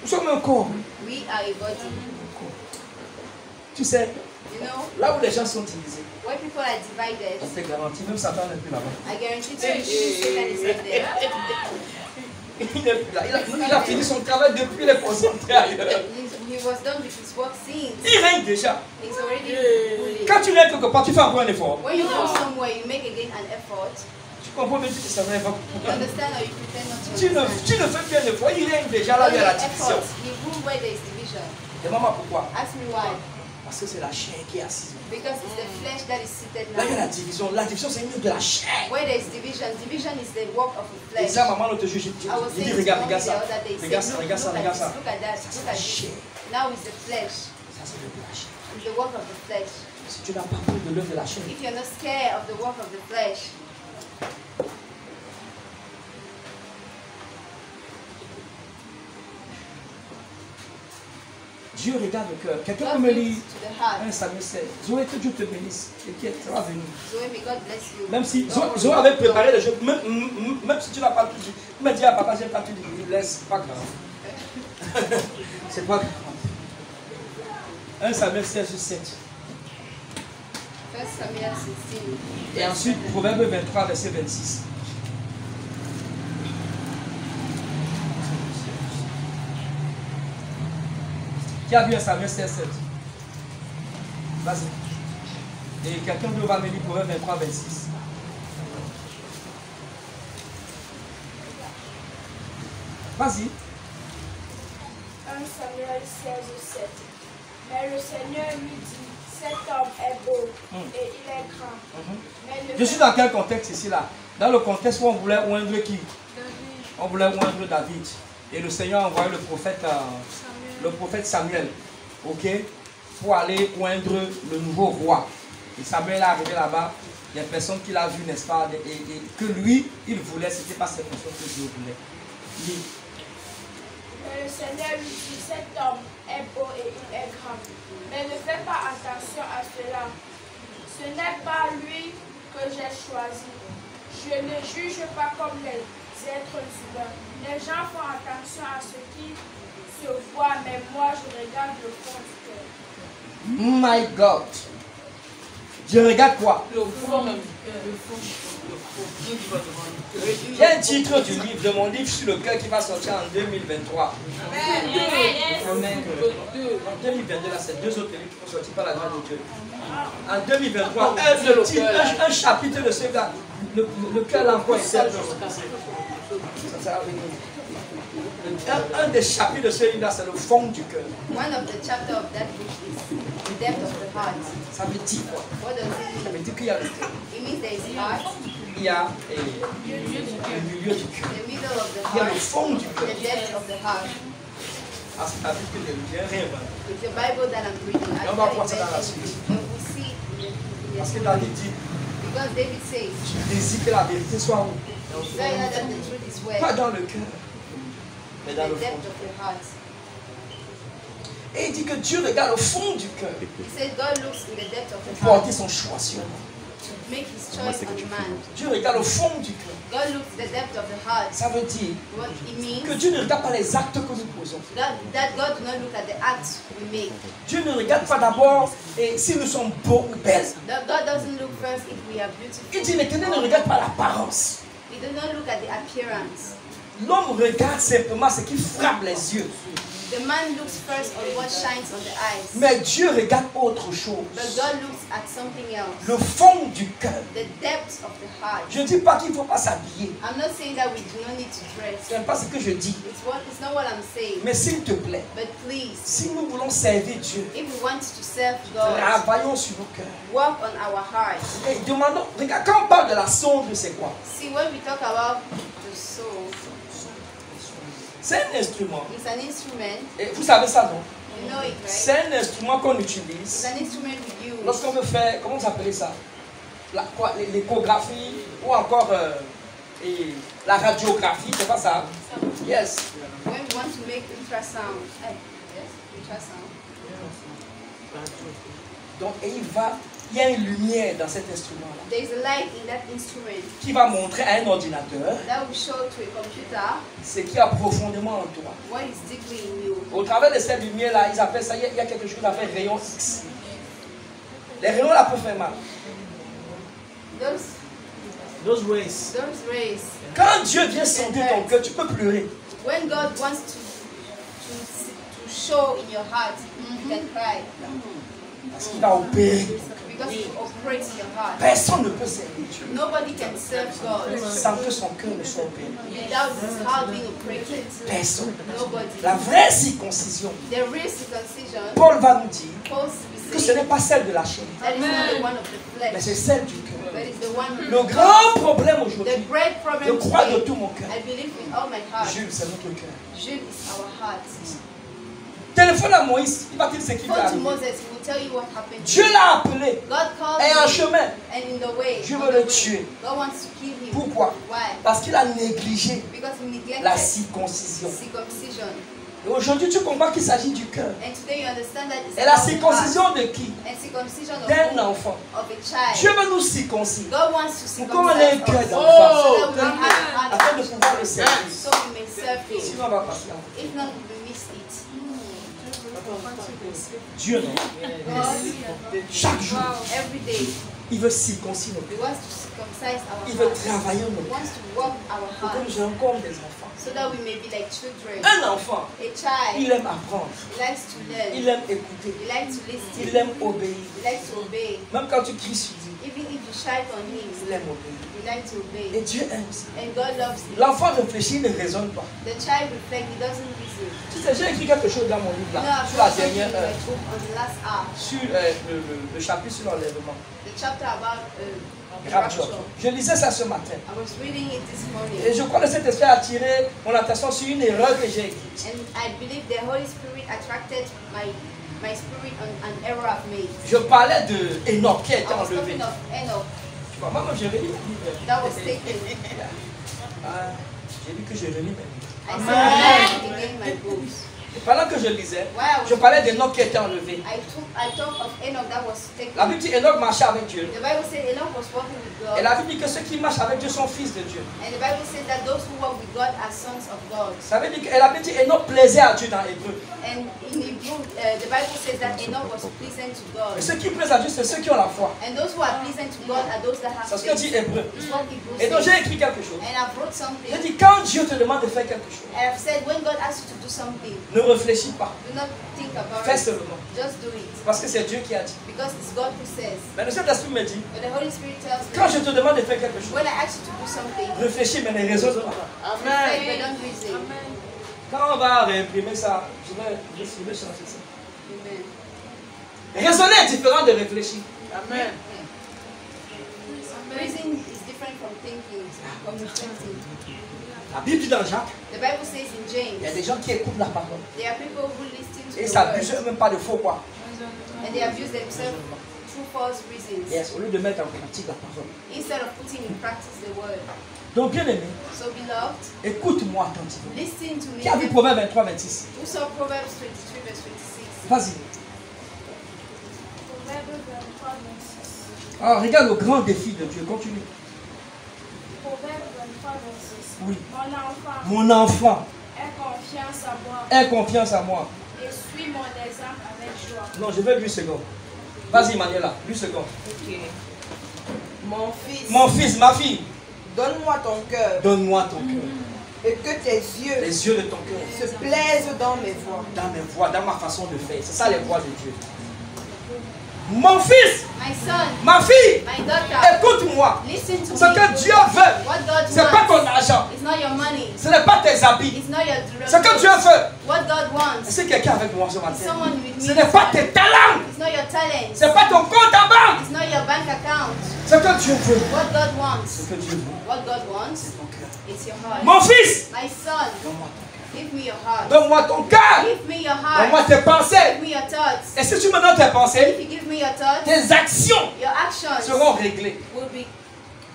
Nous sommes un corps. we are a body. Tu sais, You know, là où les gens sont divisés, when people are divided, on te garantit, même Satan n'est plus là-bas. I guarantee to you, Satan is not there. Il n'est plus là. Il a fini son travail depuis les concentrés ailleurs. He was done with his work since. Il règne déjà. He's already ruling. Quand tu règnes quelque part, tu fais encore un effort. When you go somewhere, you make again an effort. Tu comprends même si ça ne va pas. You understand or you pretend not to Tu ne understand. fais qu'un effort. Il règne déjà là où il y a la division. You rule where there is division. Demande-moi pourquoi. Ask me why. Parce que c'est la chair qui est assise. Because it's the flesh that is seated Là, il y a la now. division. La division, c'est une œuvre de la chair. Where there is division, division is the work of the Et flesh. ça, maman, l'autre jour, I was il dit saying to regarde, mommy regarde the ça. other day, Regarde say, ça, look, regarde ça, look at regarde this, ça. look at that, Ça, look c'est la at this. chair. Now it's the flesh. Ça, c'est l'œuvre de la chair. It's the work of the flesh. Si tu n'as pas peur de l'œuvre de la chair, If you're not scared of the work of the flesh, Dieu regarde le cœur. Quelqu'un peut God me lire looks to the heart. 1 Samuel 16. Zoé, que Dieu te bénisse. T'inquiète, ça va venir. Zoe, may God bless you. Même si Don't worry. Zoé avait préparé le jeu, même si tu n'as pas tout dit, il m'a dit à papa, j'ai pas tout dit, laisse, pas grave. C'est pas grave. 1 Samuel 16, 7. 1 Samuel 16. Et ensuite, Proverbe 23, verset 26. Qui a vu 1 Samuel 16, 7? Vas-y. Et quelqu'un d'autre va me lire Proverbe 23, 26. Vas-y. 1 Samuel 16, 7. Mais le Seigneur lui dit, cet homme est beau et il est grand. Mais ne Je suis dans quel contexte ici là? Dans le contexte où on voulait oindre qui? On voulait oindre David. Et le Seigneur a envoyé le prophète Samuel, ok, pour aller oindre le nouveau roi. Et Samuel est arrivé là-bas. Il y a personne qui l'a vu, n'est-ce pas? Et que lui, il voulait, ce n'était pas cette personne que Dieu voulait. Lis. Mais le Seigneur lui dit, cet homme est beau et il est grand. Mais ne fais pas attention à cela. Ce n'est pas lui que j'ai choisi. Je ne juge pas comme les êtres humains. Les gens font attention à ce qui se voit, mais moi je regarde le fond du cœur. My God. Je regarde quoi? Le fond même. Le fond. Dieu qui va demander. Il y a un titre du livre, de mon livre sur le cœur qui va sortir en 2023. Amen. En 2022, là, c'est 2 autres livres qui vont sortir par la grâce de Dieu. En 2023, un chapitre de ce gars, le cœur là encore est tel. Ça sert à venir. Un des chapitres de ce livre-là, c'est le fond du cœur. One of the chapter of that book is the depth of the heart. Ça veut dire quoi? What does Ça it veut mean? dire qu'il y a le cœur. It means there is heart, Il y a le milieu du cœur. the middle of the Il y a le heart, fond du cœur. the depth of the heart. Ah, c'est la Bible que j'ai rien. It's the Bible that I'm reading. Et on va voir ça dans la suite. And we see in Parce que the David dit, because David says, je désire que la vérité soit où? desire not that the truth is where? Pas dans le cœur, mais dans The le fond. depth of the heart. Et il dit que Dieu regarde au fond du cœur He says God looks in the depth of the pour heart porter son choix sur nous. to to make his choice on the man. Dieu regarde au fond du cœur. God looks at the depth of the heart. Ça veut dire What it means que Dieu ne regarde pas les actes que nous posons. that God do not look at the acts we make. Dieu ne regarde pas d'abord si nous sommes beaux ou belles. God doesn't look first if we are Il beautiful. dit, l'Éternel ne regarde pas l'apparence. He does not look at the appearance. L'homme regarde simplement ce qui frappe les yeux. The man looks first on what shines on the eyes. Mais Dieu regarde autre chose. But God looks at something else. Le fond du cœur. The depth of the heart. Je ne dis pas qu'il ne faut pas s'habiller. I'm not saying that we do not need to dress. Ce n'est pas ce que je dis. It's not what I'm saying. Mais s'il te plaît, But please, si nous voulons servir Dieu, if we want to serve God, travaillons sur nos cœurs. work on our hearts. Et demandons, regarde, quand on parle de la sonde, c'est quoi? See, when we talk about the soul, C'est un instrument. it's an instrument. Et vous savez ça, non? You know it, right? C'est un instrument qu'on It's utilise an instrument we use lorsqu'on veut faire, comment vous appelez ça? L'échographie ou encore la radiographie, c'est pas ça? Yes. when we want to make ultrasound. Yes, ultrasound. Donc, et il y a une lumière dans cet instrument-là There is a light in that instrument qui va montrer à un ordinateur that will show to a computer ce qu'il y a profondément en toi. what is deeply in you. Au travers de cette lumière-là, ils appellent ça, il y a quelque chose d'appelé rayon X. Les rayons là peuvent faire mal. Those ways. Those rays. Quand Dieu vient sonder ton cœur, tu peux pleurer. When God wants to show in your heart, you can cry Parce qu'il va opérer. because He operates in your heart. Personne ne peut servir Dieu Nobody can serve God sans que son cœur ne soit opéré. without His heart being operated. Personne. Nobody. La vraie circoncision, The real circumcision, Paul va nous dire Paul que ce says, n'est pas celle de la chair, that is not the one of the mais flesh, c'est celle du cœur. but it's the one. Le grand problème The aujourd'hui, great je problem crois de today, tout mon cœur, I believe with all my heart, Jules, c'est notre cœur. Jude is our heart. Téléphone à Moïse, il va te dire ce qui Go va to arriver. Moses, he will tell you what happened. Dieu l'a appelé, God called et en him, chemin. and in the way, Dieu on veut the le way, tuer. God wants to kill him. Pourquoi? Why? Parce qu'il a négligé Because he neglected la circoncision. circumcision. Et aujourd'hui, tu comprends qu'il s'agit du cœur. And today you understand that it's Et la about the circoncision heart. de qui? And circumcision of D'un who? enfant. Of a child. Dieu veut nous circoncire God wants to pour qu'on ait un circumcise cœur us d'enfant, so that we can have a heart afin de of pouvoir le children, servir. so we may serve Him. Sinon, on va passer en If not, we will miss it. Dieu, non? God, Chaque jour, every day, il veut circoncire nos He cœurs. wants to circumcise our Il veut hearts. travailler nos He cœurs wants to work our pour que hearts nous soyons comme des enfants. so that we may be like children. Un enfant, A child, il aime apprendre, he likes to learn. il aime écouter, He likes to listen. il aime obéir. He likes to obey. Même quand tu cries sur lui, Even if you shout on him, il aime obéir. he likes to Et obey. Dieu aime ça. And God loves him. L'enfant réfléchit, il ne raisonne pas. The child reflects, he doesn't reason. Tu sais, j'ai écrit quelque chose dans mon livre You know, là, I've sur la wrote something dernière in heure, my book on the last hour. sur le chapitre sur l'enlèvement. The chapter about Rapture. rapture. Je lisais ça ce matin. I was reading it this Et morning. je crois que cet esprit a attiré mon attention sur une erreur que j'ai écrite. And I believe the Holy Spirit attracted my spirit on an error I've made. Je parlais de Enoch qui a été I was enlevé. talking of Enoch Tu vois, moi, je relis mon livre. that was taken. Ah, j'ai dit que je relis mes livres. I said I read again my books. Et pendant que je lisais, While I je was parlais d'Enoch qui a été enlevé. I talked of Enoch that was taken. La Bible dit Enoch marchait avec Dieu. The Bible said Enoch was walking with God. Et la Bible dit que ceux qui marchent avec Dieu sont fils de Dieu. And the Bible says that those who walk with God are sons of God. Ça veut dire que la Bible dit Enoch plaisait à Dieu dans Hébreu. And in Hebrew, the Bible says that Enoch was pleasing to God. Et ceux qui plaisent à Dieu, c'est ceux qui ont la foi. And those who are pleasing to God are those that have C'est ce que dit faith. Hébreu. It's what Hebrew Et donc says. j'ai écrit quelque chose. And I've wrote something. J'ai dit quand Dieu te demande de faire quelque chose, I have said when God asks you to do something, ne réfléchis pas. do not think about Fais it. seulement. Just do it. Parce que c'est Dieu qui a dit. Because it's God who says. Mais le Saint-Esprit me dit, But the Holy Spirit tells quand je me, te demande de faire quelque chose, when I ask you to do something, réfléchis mais ne raisonne pas. say, but don't reason. Quand on va réimprimer ça, je vais changer ça. Amen. Raisonner est différent de réfléchir. Amen. Reason is different from thinking, from reflecting. La Bible dit dans Jacques, The Bible says in il y a James, des gens qui écoutent la parole. there are people who listen to Et the ça word, abuse même pas de faux quoi. and they abuse themselves through false reasons, Yes, au lieu de mettre en pratique la parole. instead of putting in practice the word. Donc bien aimé, So beloved, écoute-moi attentivement. listen to me. Qui a vu Proverbe 23, 26? Who saw Proverbs 23 verse 26? Vas-y. Proverbe 23, 26. Alors, regarde le grand défi de Dieu. Continue. Proverbe 23, verset 6. Oui. Mon enfant, Mon enfant, aie confiance en moi aie confiance en moi. et suis mon exemple avec joie. Non, je veux 8 secondes. Vas-y, Manuela, 8 secondes. Ok. Mon fils, Mon fils, ma fille, donne-moi ton cœur donne-moi ton cœur. et que tes yeux Les yeux de ton cœur. se plaisent dans mes voies. Dans mes voies, dans ma façon de faire. C'est ça les voies de Dieu. Mon fils, My son, ma fille, my daughter, écoute-moi. listen to Ce me. que Dieu veut, What God ce n'est pas wants ton argent. is not your money. Ce n'est pas tes habits. It's not your Ce que Dieu veut, What God wants c'est quelqu'un avec moi ce is matin. someone with me. Ce n'est pas tes talents. It's not your talent. Ce n'est pas ton compte en banque. It's not your bank account. Ce que Dieu veut. What God Ce wants. que Dieu veut. What God wants, C'est ton cœur. it's your heart. Mon fils, My son, donne-moi ton cœur. give me your heart. Donne-moi ton cœur. Give me your Donne-moi heart. tes pensées. Give me your thoughts. Et si tu me donnes tes If pensées, you give me your thoughts, tes actions your actions seront réglées will be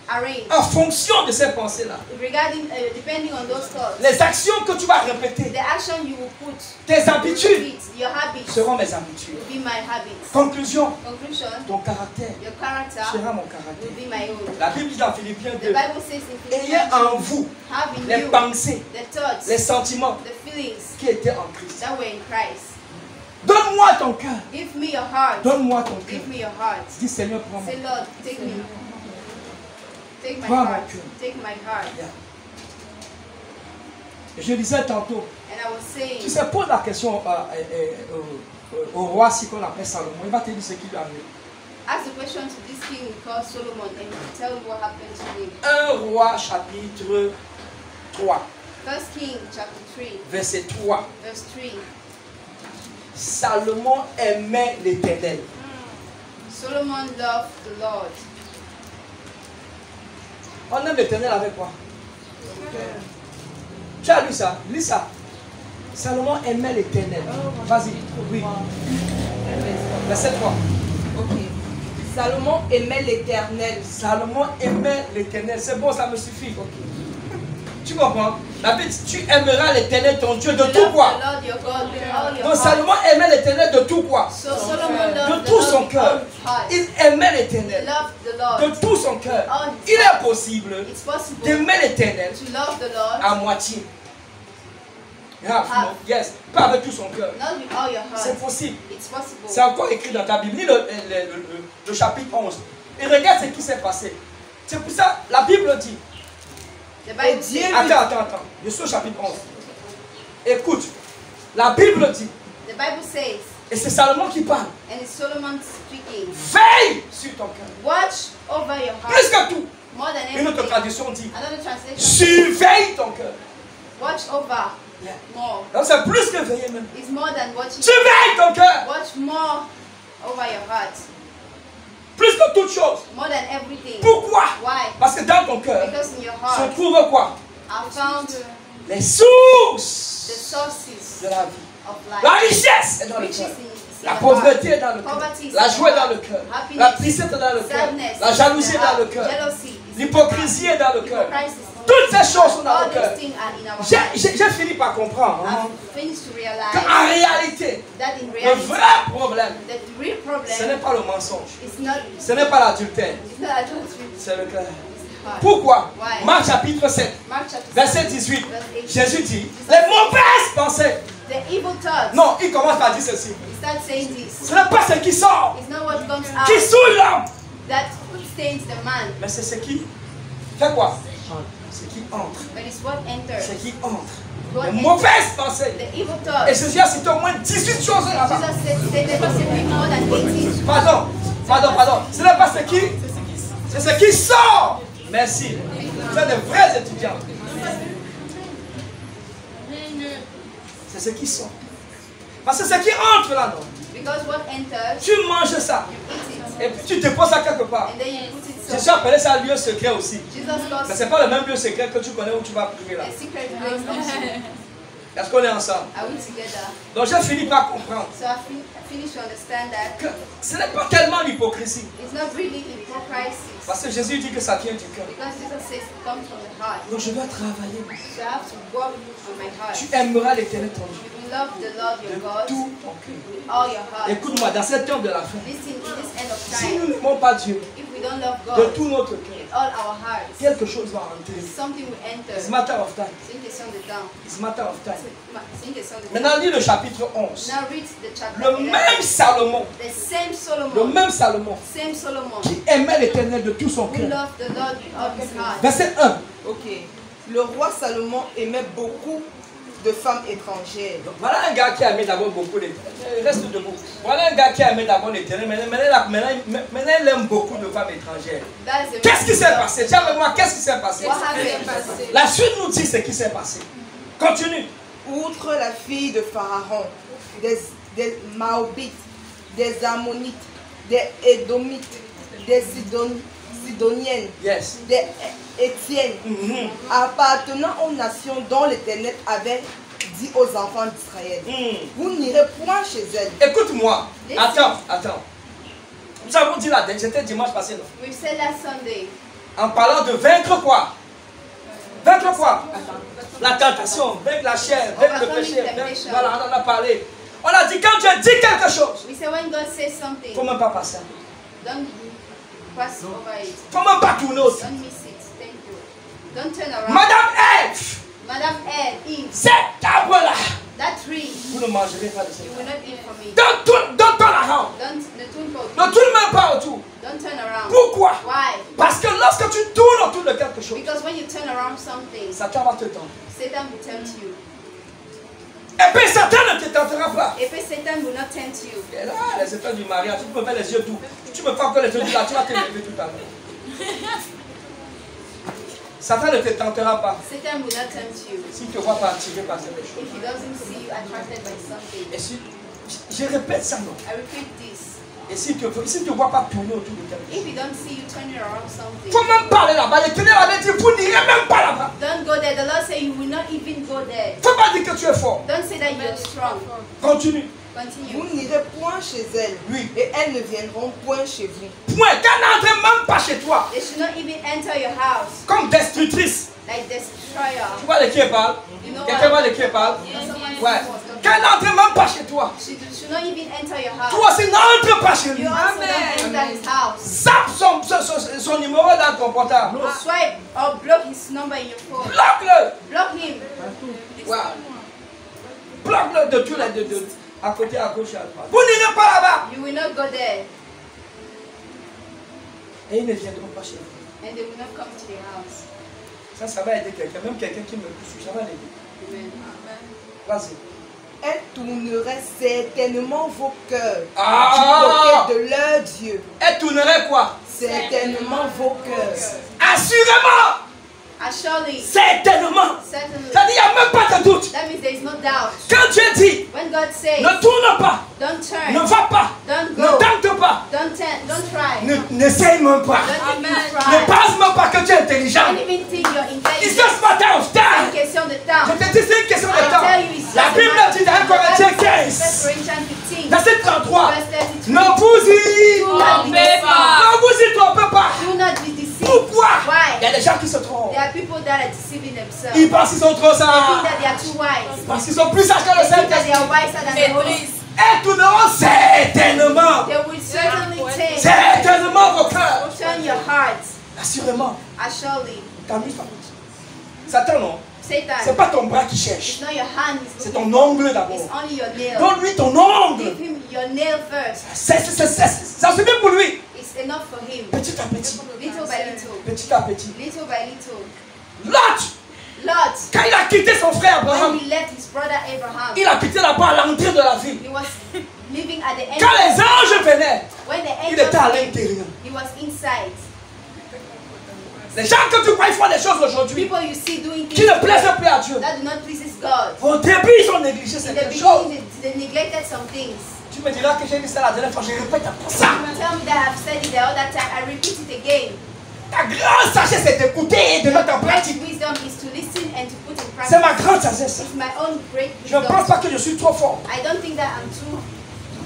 arranged en fonction de ces pensées-là. regarding, depending on those thoughts. Les actions que tu vas répéter, The action you will put, tes habitudes your habits seront mes habitudes. will be my habits. Conclusion, Conclusion, ton caractère your character sera mon will caractère. be my own. La Bible dit dans Philippiens The 2, Bible says in ayez Philippians, en vous have in les you pensées, the thoughts, les sentiments the feelings qui étaient en Christ. that were in Christ. Donne-moi ton cœur. Give me your heart. Donne-moi ton cœur. Give me your heart. Dis Seigneur, prends-moi. Say, Lord, take me. Take my Prends mon heart. cœur. Take my heart. Je disais tantôt, And I was saying, tu sais, pose la question au roi si qu'on appelle Salomon. Il va te dire ce qui lui arrive. ask the question to this king called Solomon and he'll tell you what happened to him. 1 Roi chapitre 3, First King chapter 3, verset 3. verse 3. Salomon aimait l'Éternel. Solomon loved the Lord. On aime l'Éternel avec quoi? Tu as lu ça? Lis ça. Salomon aimait l'Éternel. Vas-y. Oui. Verset 3. Ok. Salomon aimait l'Éternel. Salomon aimait l'Éternel. C'est bon, ça me suffit. Tu comprends? La Bible dit, tu aimeras l'Éternel ton Dieu de Love tout quoi? the Lord your God with all your Donc heart. Salomon aimait l'Éternel de tout quoi? So Solomon loved De the tout Lord son with all cœur. his heart. Il aimait He l'Éternel. loved the Lord. De tout son cœur. All his Il heart. est possible It's possible d'aimer l'Éternel to love the Lord, à moitié. Yes, pas avec tout son cœur. not with all your C'est heart. possible. It's possible. C'est encore écrit dans ta Bible. Lis le chapitre 11. Et regarde ce qui s'est passé. C'est pour ça, la Bible dit. The Bible says, Attends. Je suis au chapitre 11. Écoute, la Bible dit, the Bible says, et c'est Salomon qui parle, and it's Solomon speaking, veille sur ton cœur. watch over your Plus heart que tout. more than Une autre everything. traduction dit, Another translation, surveille ton cœur. watch over Yeah. more. Donc c'est plus que veiller même. It's more than watching. Surveille ton cœur. Watch more over your heart. Plus que toute chose. More than everything. Pourquoi? Why? Parce que dans ton cœur Because in your se heart trouve quoi? are found Les the sources sources de la vie. of La life. richesse est dans le Riches cœur. is in La the pauvreté est heart. dans le cœur. Poverty is La in joie est the dans heart. le cœur. Happiness, La tristesse est dans le cœur. sadness La is jalousie in est the dans le heart. cœur. Jealousy is in the L'hypocrisie est dans le heart. cœur. Hypocrisy is in the Toutes ces choses sont dans All le cœur. these things are in our heart. J'ai fini par comprendre hein, I've finished to qu'en realize réalité, that in le reality, vrai problème, the real ce n'est problem pas le mensonge. is not, Ce n'est pas l'adultère. it's not adultery, C'est le cœur. it's the heart. Pourquoi? Why? Marc chapitre 7, Mark chapter verset 7, 18. verse 18. Jésus dit, les mauvaises pensées. The evil thoughts. Non, il commence par dire ceci. He starts saying this. Ce n'est pas ce qui sort, It's not what comes qui out souille l'homme. that stains the man, Mais c'est ce qui fait quoi? Ce qui entre. but it's what enters. Ce qui entre. What Les enters. mauvaises pensées. The evil Et thoughts. Jésus a cité au moins 18 choses là-bas. Jesus said there must be more than 18. Pardon. Ce n'est pas ce qui. C'est ce qui sort. Merci. Vous êtes des vrais étudiants. C'est ce qui sort. Parce que ce qui entre là, non. Because what enters, Tu manges ça. you eat it. Et puis tu déposes ça quelque part. And then you put it Jésus somewhere. appelait ça lieu secret aussi. Jesus Mais calls ce n'est pas le même lieu secret que tu connais où tu vas prier là. a secret place also. Est-ce qu'on est ensemble? Are we together? Donc j'ai fini par comprendre So I finished to understand that que ce n'est pas tellement l'hypocrisie. it's not really hypocrisy. Parce que Jésus dit que ça vient du cœur. Because Jesus says it comes from the heart. Donc je dois travailler. So I have to work on my heart. Tu aimeras l'Éternel ton Dieu You will love the Lord your de God tout ton cœur. with all your heart. Écoute-moi, dans cette temps de la fin, Listen, in this end of si nous time, n'aimons pas Dieu, if we we don't love de God tout notre with cœur, all our hearts, quelque chose va entrer. something will enter. It's a matter of time. C'est une question de temps. It's a matter of time. C'est une question de temps. Maintenant, lis le chapitre 11. Now read the chapter Le 11. même Salomon, The same le Solomon, même Salomon, same Solomon, qui aimait l'Éternel de tout son who cœur. loved the Lord with all his heart. Verset 1. Ok. Le roi Salomon aimait beaucoup de femmes étrangères. Donc, voilà un gars qui aimait d'abord beaucoup l'Éternel. Reste debout. Voilà un gars qui aimait d'abord l'Éternel. Maintenant, il aime beaucoup de femmes étrangères. That is a Qu'est-ce qui s'est passé? Tiens avec moi, qu'est-ce qui s'est passé? What happened? La suite nous dit ce qui s'est passé. Continue. Outre la fille de Pharaon, des Maobites, des Ammonites, des Édomites, des Sidoniennes, Yes. des Étiennes, appartenant aux nations dont l'Éternel avait dit aux enfants d'Israël, vous n'irez point chez elles. Écoute-moi. Attends. Nous avons dit là, c'était dimanche passé, non? We said last Sunday, En parlant de vaincre quoi? Vaincre quoi? La tentation, vaincre la chair, vaincre le péché. Voilà, on en a parlé. On a dit quand Dieu dit quelque chose, we said when God says something, il ne faut même pas passer. don't pass over it. Il ne faut même pas tourner aussi. Don't miss it. Thank you. Don't turn around. Madame Ève, Madame Eve, cet arbre-là, that tree, vous ne mangerez pas de you cet will arbre. not eat from it. Don't turn around. Ne tourne même pas autour. Don't turn around. Pourquoi? Why? Parce que lorsque tu tournes autour de quelque chose, Because when you turn around something, Satan va te tenter. Satan will tempt you. Et puis Satan ne te tentera pas. If Satan will not tempt you, Et là, les effets du mariage, tu peux faire les yeux doux. Tu me fais encore les yeux doux là, tu vas te lever tout à l'heure. Satan ne te tentera pas Satan will not tempt you. s'il ne te voit pas attiré par quelque chose. If he doesn't see you attracted by something. Et si, je répète ça, non. I repeat this. Et s'il ne te voit pas tourner autour de quelque chose, If he don't see you turning around something, il ne faut même pas aller là-bas. L'Éternel avait dit, vous n'irez même pas là-bas. don't go there. The Lord said you will not even go there. Il ne faut pas dire que tu es fort. Don't say that you're strong. Continue. Continue. Vous n'irez point chez elles, Oui. et elles ne viendront point chez vous. Point. Qu'elle n'entre même pas chez toi. They should not even enter your house Comme destructrice. like destroyer. Tu vois de qui elle parle? You know Quelqu'un what? voit de qui elle parle? Someone Ouais. was talking. Qu'elle n'entre même pas chez toi. She should not even enter your house. Toi aussi, n'entre pas chez lui. You also don't enter his house. Zappe son numéro dans ton portable. Swipe or block his number in your phone. Bloque-le. Block him. Wow. Bloque-le de tous les deux. À côté, à gauche et à droite. Vous n'irez pas là-bas. You will not go there, Et ils ne viendront pas chez vous. and they will not come to your house. Ça va aider quelqu'un. Même quelqu'un qui me pousse, ça va l'aider. Amen. Vas-y. Elles tourneraient certainement vos cœurs Ah! du côté de leur Dieu. Elle tournerait quoi? Certainement vos cœurs. Assurément. Surely, Certainement. certainly. Ça dit, il n'y a même pas de doute. That means there is no doubt. Quand Dieu dit, When God says, ne tourne pas, don't turn, ne va pas, don't ne go, tente pas, don't try, n'essaye même pas. don't even Ne try, pense même pas que tu es intelligent. don't even think you're It's intelligent. just matter of C'est une time. question de Je temps. te dis, c'est une question de I temps. tell you, it's La just a Bible matter dit dans 1 Corinthiens 1 15, Corinthians 15, verset 33, verse 32. ne vous y Do not be deceived. ne vous y trompez pas. Do not be deceived. Pourquoi? Il y Why? a des gens qui se trompent. There are people that are deceiving themselves. Ils pensent qu'ils sont trop They think sages. that they are too wise. Parce qu'ils sont plus sages que le They think that they Saint-Esprit. are wiser than the Holy Spirit. Elles tourneront certainement. They will certainly Certainement vos cœurs. turn your hearts. Assurément. Surely, T'amuses pas petit. Satan, non. C'est Satan, pas ton bras qui cherche. it's not your hand. C'est It's ton ongle d'abord. only your nail. Donne-lui ton ongle. Give him your nail first. Ça suffit pour lui. It's enough for him. Petit à petit. Little by little. Petit à petit. Little by little. Lot, Lot, quand il a quitté son frère when Abraham, he left his brother Abraham, il a quitté là-bas à l'entrée de la ville. he was living at the end. Quand les anges venaient, When the il angels était à came, l'intérieur. he was inside. Les gens que tu crois ils font des choses aujourd'hui People you see doing qui things ne plaisent plus à Dieu. that do not please God. Au début, ils ont négligé In the certaines choses. beginning, they neglected some things. Tu me diras que j'ai dit ça la dernière fois, je répète encore ça. You tell me that I've said it the other time. I repeat it again. Ta grande sagesse c'est d'écouter et de mettre en Great pratique. wisdom is to listen and to put in C'est ma practice. grande sagesse. It's my own great Je ne wisdom. pense pas que je suis trop fort. I don't think that I'm too.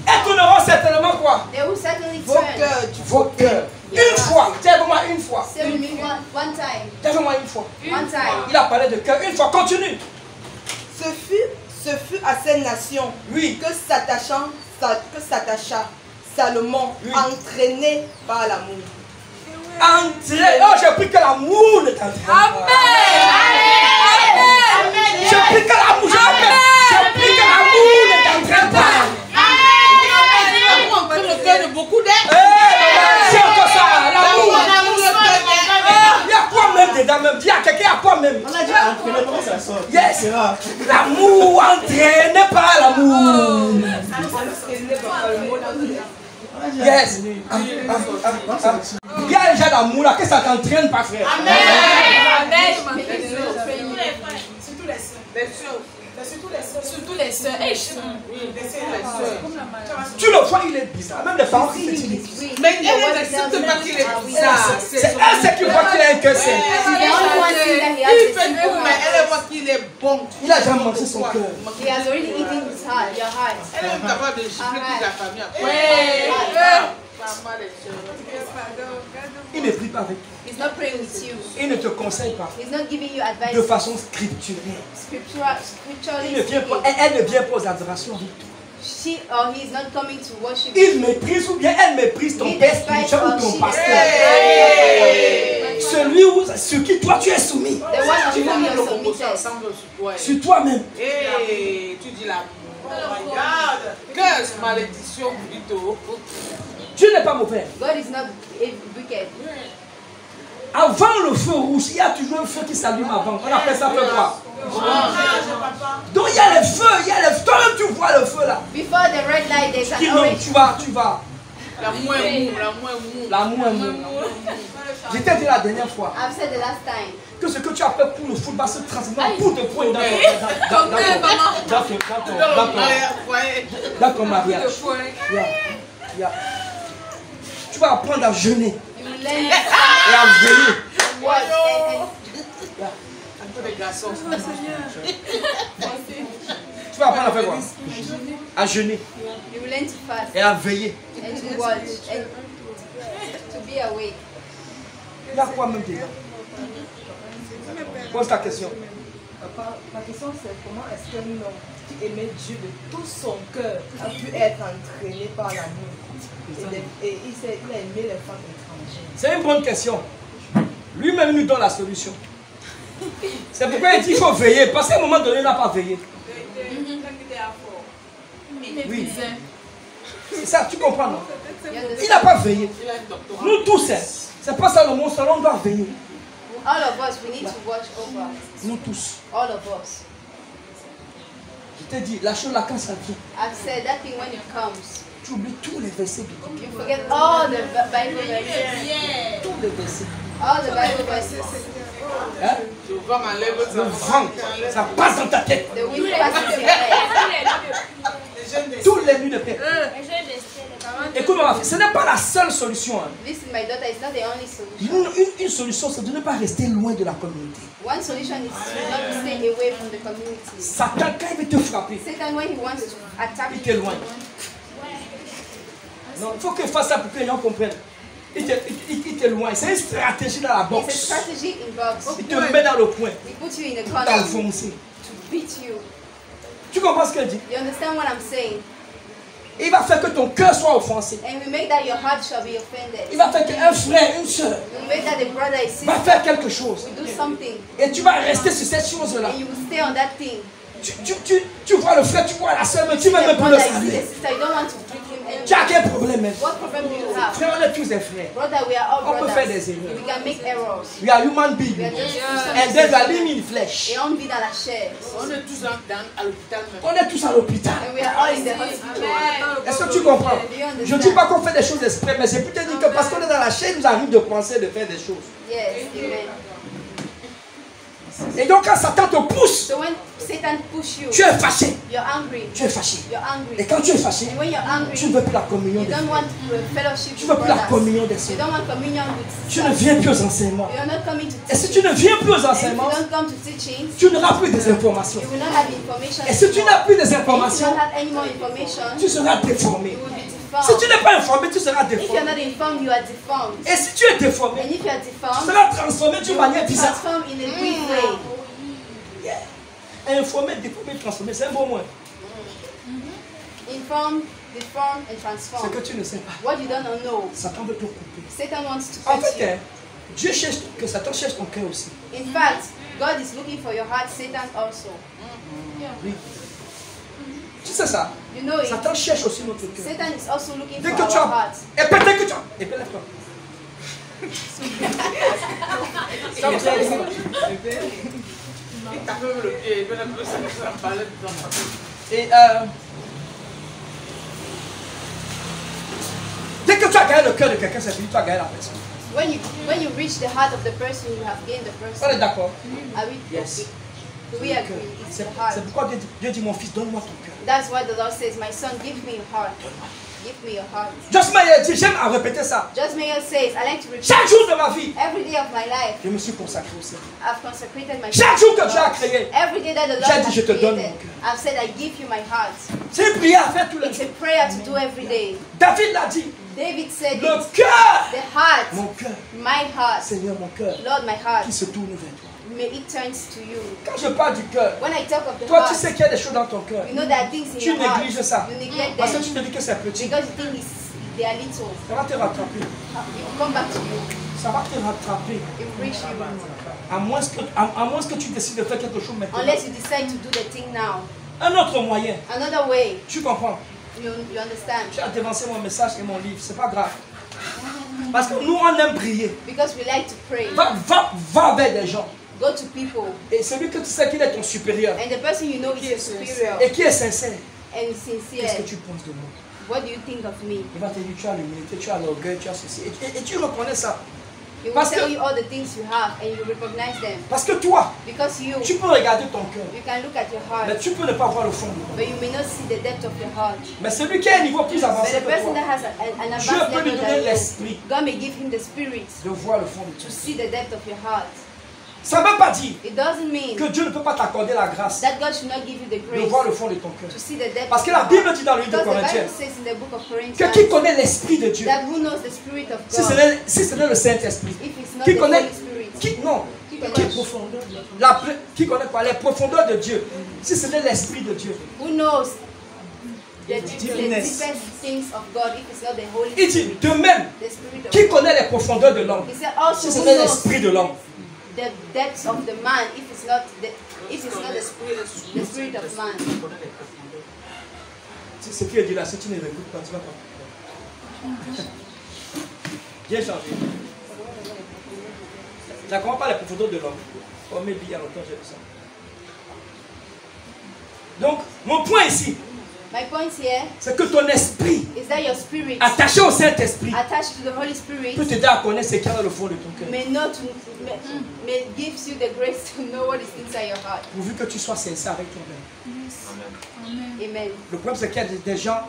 Elles tourneront certainement quoi? They will certainly Vos turn. cœurs du Vos cœurs. Une fois. Tiens-moi une fois. Say with me one time. Tiens-moi une fois. One time. Il a parlé de cœur. Une fois. Continue. Ce fut à ces nations Oui. que s'attacha Salomon, Oui. entraîné par l'amour. Entrez. Oh, j'ai pris que l'amour ne t'entraîne pas. J'ai pris que l'amour. J'ai pris que l'amour ne t'entraîne pas. L'amour entraîne le cœur de beaucoup d'êtres. C'est encore ça. L'amour. Il y a quoi même dedans même? Dis à quelqu'un, il y a quoi même? On a dit entraîner, comment ça sort? Yes. L'amour entraîne pas l'amour. Yes. Il y a déjà l'amour là, que ça t'entraîne pas, frère. Amen. Surtout les soeurs. Tu le vois, il est bizarre. Même les parents qui se disent. Mais elle n'accepte pas qu'il est bizarre. C'est elle qui voit qu'il a un cœur sain. Il fait tout, mais elle voit qu'il est bon. Il a déjà mangé son cœur. He has already eaten his heart, your heart. Elle est capable de gifler toute la famille. Il ne prie pas avec toi. He's not praying with you. Il ne te conseille pas. He's not giving you advice. De façon scripturelle. Scripturally Elle ne vient pas aux adorations avec toi. she or he is not coming to worship. Il méprise ou bien elle méprise ton père spirituel ou ton pasteur. Celui sur qui toi tu es soumis. The one Tu who vas you mettre le are combo submitted. ensemble sur toi. Sur toi-même. Et tu dis l'amour. Regarde. Quelle malédiction plutôt. Dieu n'est pas mauvais. God is not wicked. Avant le feu rouge, il y a toujours un feu qui s'allume avant. On appelle ça feu quoi? Donc il y a les feux, il y a les feux. Toi-même tu vois le feu là. Before the red light, there's an Non, orange. tu vas. L'amour est mou, l'amour est mou. L'amour est mou. Je t'ai dit la dernière fois I've said the last time. que ce que tu as fait pour le foot va se transformer pour te prendre dans ton mariage. Yeah. Tu vas apprendre à jeûner You will learn et à veiller. what Un peu de garçons. Tu vas apprendre à faire quoi? À jeûner you will learn to fast et à veiller. and to watch and to be awake. Il y a quoi même dedans? Pose ta question. Papa, ma question c'est comment est-ce qu'un homme qui aimait Dieu de tout son cœur a pu être entraîné par l'amour et il a aimé les femmes étrangères. C'est une bonne question. Lui-même nous donne la solution. C'est pourquoi il dit qu'il faut veiller. Parce qu'à un moment donné, il n'a pas veillé. Oui. C'est ça, tu comprends, non? Il n'a pas veillé. Nous tous, c'est pas ça le mot, seul on doit veiller. All of us, we need to watch over. Nous tous. All of us. Je t'ai dit, la chose là, quand ça vient, I've said that thing when it comes. tu oublies tous les versets du Coran. You forget all the Bible verses. Tous les versets. All the Bible verses. Hein? Le vent m'enlève Le vent, ça passe dans ta tête. The wind passes your head. Toutes les nuits de paix. Écoute, ce n'est pas la seule solution. Hein. Listen, my daughter, it's not the only solution. Une solution, c'est de ne pas rester loin de la communauté. One solution is not to stay away from the community. Satan, quand il veut te frapper, Satan, when he wants to attack il you, t'éloigne. Non, il faut qu'il fasse ça pour que les gens comprennent. Il t'éloigne. C'est une stratégie dans la it's a boxe. strategy in box. Il te met dans le coin. He puts you in the corner T'enfoncer. to beat you. Tu comprends ce qu'elle dit? You understand what I'm saying? Il va faire que ton cœur soit offensé. And we make that your heart shall be offended. Il va faire qu'un frère, une soeur We make that the brother is va sister. faire quelque chose. We do something. Et tu vas rester sur cette chose-là. And you will stay on that thing. Tu vois le frère, tu vois la soeur, mais tu ne veux The même plus le brother, you see saluer. the sister, you don't want to greet him anymore. Tu as quel problème, même? What problem do you have? Frère, on est tous des frères. Brother, we are all On peut brothers. faire des erreurs. We can make errors. We are human beings. We are just And then la ligne une flèche. Et on vit dans la chair. On est tous à l'hôpital même. On est tous à l'hôpital. And we are all in the hospital. Est-ce que tu comprends? Je ne dis pas qu'on fait des choses exprès, mais c'est peut-être dire que parce qu'on est dans la chair, il nous arrive de penser de faire des choses. Yes, amen. Et donc quand Satan te pousse, So when Satan push you, tu es fâché. you're angry. Tu es fâché. You're angry. Et quand tu es fâché, And when you're angry, tu ne veux plus la communion you des don't frères. want fellowship Tu ne with veux plus la brothers. communion des You sœurs. don't want communion with Tu ne sisters. viens plus aux enseignements. You're not coming to Et si teaching. tu ne viens plus aux And if you enseignements, don't come to teachings, tu n'auras plus des informations. you will not have information. Et si tu n'as plus des And if you informations, don't have any more information, tu seras déformé. you will be Si deformed. tu n'es pas informé, tu seras If you're déformé. not informed, you are deformed. Et si tu es déformé, And if you are tu deformed, seras transformé d'une you manière will bizarre. transform in a weird way. Informé, déformé, transformé, c'est un bon mot. Informed, deform and Ce transform. que tu ne sais pas. What you don't know, Satan veut te couper. Satan wants to En cut fait, you. hein, Dieu cherche que Satan cherche ton cœur aussi. In fact, God is looking for your heart, Satan also. Oui. Tu sais ça? You know it. Satan cherche aussi notre cœur. Satan is also looking Dès for que tu our as... heart. Et peut-être que tu as... Et puis lève-toi. Il tape même le pied, il veut un peu ça parlait dedans. Et dès que tu as gagné le cœur de quelqu'un, c'est fini, tu as gagné la personne. When you reach the heart of the person, you have gained the On est person. d'accord? Are we? Yes. Do we agree? It's C'est the heart. pourquoi Dieu dit, mon fils, donne-moi ton cœur. That's why the Lord says, my son, give me your heart. Give me your heart. Just Mayer dit, j'aime à répéter ça. Just Mayer says, I like to repeat Chaque jour de ma vie, every day of my life. je me suis consacré au Seigneur. I've consecrated myself. Chaque jour que Dieu a créé, Every day that the Lord j'ai dit, has je te donne created, mon cœur. I've said, I give you my heart. C'est une prière à faire tous les It's jours. a prayer to do every day. David l'a dit, David said, le it, cœur, the heart, mon cœur, my heart, Seigneur, mon cœur, Lord, my heart, qui se tourne vers toi. may it turns to you. Quand je parle du cœur, When I talk of the toi, tu heart, sais qu'il y a des choses dans ton cœur. you know there are things in Tu your heart. négliges ça. You neglect Parce que them tu te dis que c'est petit. because you think they are little. Ça va te rattraper. It will come back to you. Ça va te rattraper. It will reach you. À moins que tu décides de faire quelque chose maintenant. Unless you decide to do the thing now. Un autre moyen. Another way, Tu comprends? you understand. Tu as dévancé mon message et mon livre. C'est pas grave. Parce que nous, on aime prier. Because we like to pray. Va vers des gens. Go to people. Et celui que tu sais qu'il est ton supérieur And the person you know is your superior et qui est sincère, and qu'est-ce sincere. que tu penses de moi? What do you think of me? Il va te dire, tu as l'humilité, tu as l'orgueil, tu as ceci. Et tu reconnais ça. He will Parce tell que- you all the things you have and you recognize them. Parce que toi, Because you tu peux regarder ton cœur, can look at your heart, mais tu peux ne pas voir le fond de toi. but you may not see the depth of your heart. Mais celui qui a un niveau plus But avancé the que person toi, that has an Dieu advanced peut lui level donner than you, l'esprit God may give him the spirit de voir le fond de to toi. see the depth of your heart. Ça ne veut pas dire It doesn't mean que Dieu ne peut pas t'accorder la grâce that God should not give you the de grace voir le fond de ton cœur. to see the depth Parce of que your la Bible heart. dit dans le livre de Because the Corinthiens Bible says in the book of que Corinthians qui connaît l'esprit de Dieu, that who knows the spirit of si God, ce n'est le Saint-Esprit, if it's not qui the connaît, Holy Spirit, qui connaît qui connaît quoi, les profondeurs de Dieu, si ce n'est l'esprit de Dieu. who knows the Deepness. deepest things of God, if it's not the Holy Il dit, Spirit, de même, the spirit of qui God. connaît les profondeurs de l'homme, He said also si ce who n'est knows l'esprit de l'homme. the depths of the man, if it's not the spirit of man. Ce qui est dit là, si tu ne l'écoutes pas, tu vas pas. Bien changé. Je ne comprends pas les profondeurs de l'homme. Oh, mais il y a longtemps, j'ai vu ça. Donc, mon point ici, My point here c'est que ton esprit, is that your spirit, attaché au Saint-Esprit, attached to the Holy Spirit, peut t'aider à connaître ce qu'il y a dans le fond de ton cœur. may gives you the grace to know what is inside your heart. Pourvu que tu sois sincère avec toi-même. Amen. Le problème, c'est qu'il y a des gens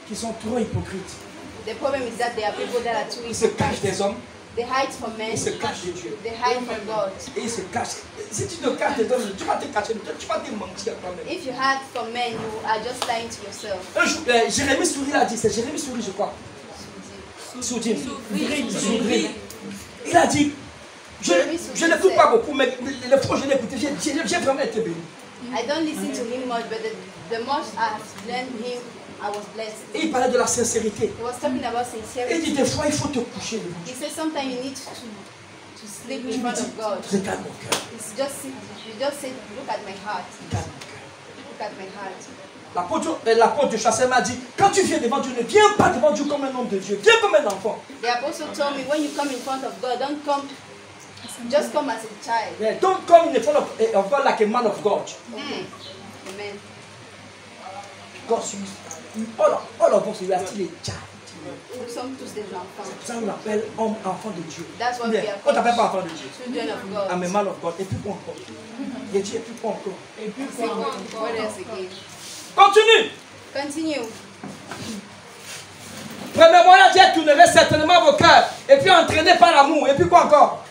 qui sont trop hypocrites. The problem is that there are people that are too Ils se cachent hypocrite. des hommes, They hide from men, ils se cachent de Dieu. they hide from God. Et ils se cachent. Si tu te caches des hommes, tu vas te cacher de Dieu, tu vas te mentir à toi-même. If you hide from men, you are just lying to yourself. Un jour, Jérémie Souris l'a dit, c'est Jérémie Souris, je crois. Soudine. Soudine. Il a dit, je n'écoute pas beaucoup, mais les fois où je l'ai écouté, j'ai vraiment été béni. I don't listen to him much, but the much I have learned him, I was blessed. Et il parlait de la sincérité. He was talking about Et il sincerity. dit, des fois, il faut te coucher devant He Dieu. said sometimes you need to sleep in Tu me front dis, of God. regarde mon cœur. It's just you just say, look at my heart. Regarde mon cœur. Look at my heart. L'apôtre de Chassel m'a dit, quand tu viens devant Dieu, ne viens pas devant Dieu comme un homme de Dieu, viens comme un enfant. The apostle told me when you come in front of God, don't come, just come as a child. Yeah, don't come in front of God like a man of God. Okay. Amen. God suit. All of us, we are still a child. Nous sommes tous des enfants. Ça, on l'appelle homme, enfant de Dieu. That's what Bien, we are on t'appelle pas called. enfant de Dieu. Children of God. I'm a man of God. Et puis quoi encore? Il dit, et puis quoi encore? What else again? Continue. Continue. Premièrement, là, Dieu tournerait certainement vos cœurs. Et puis entraîné par l'amour. Et puis quoi encore?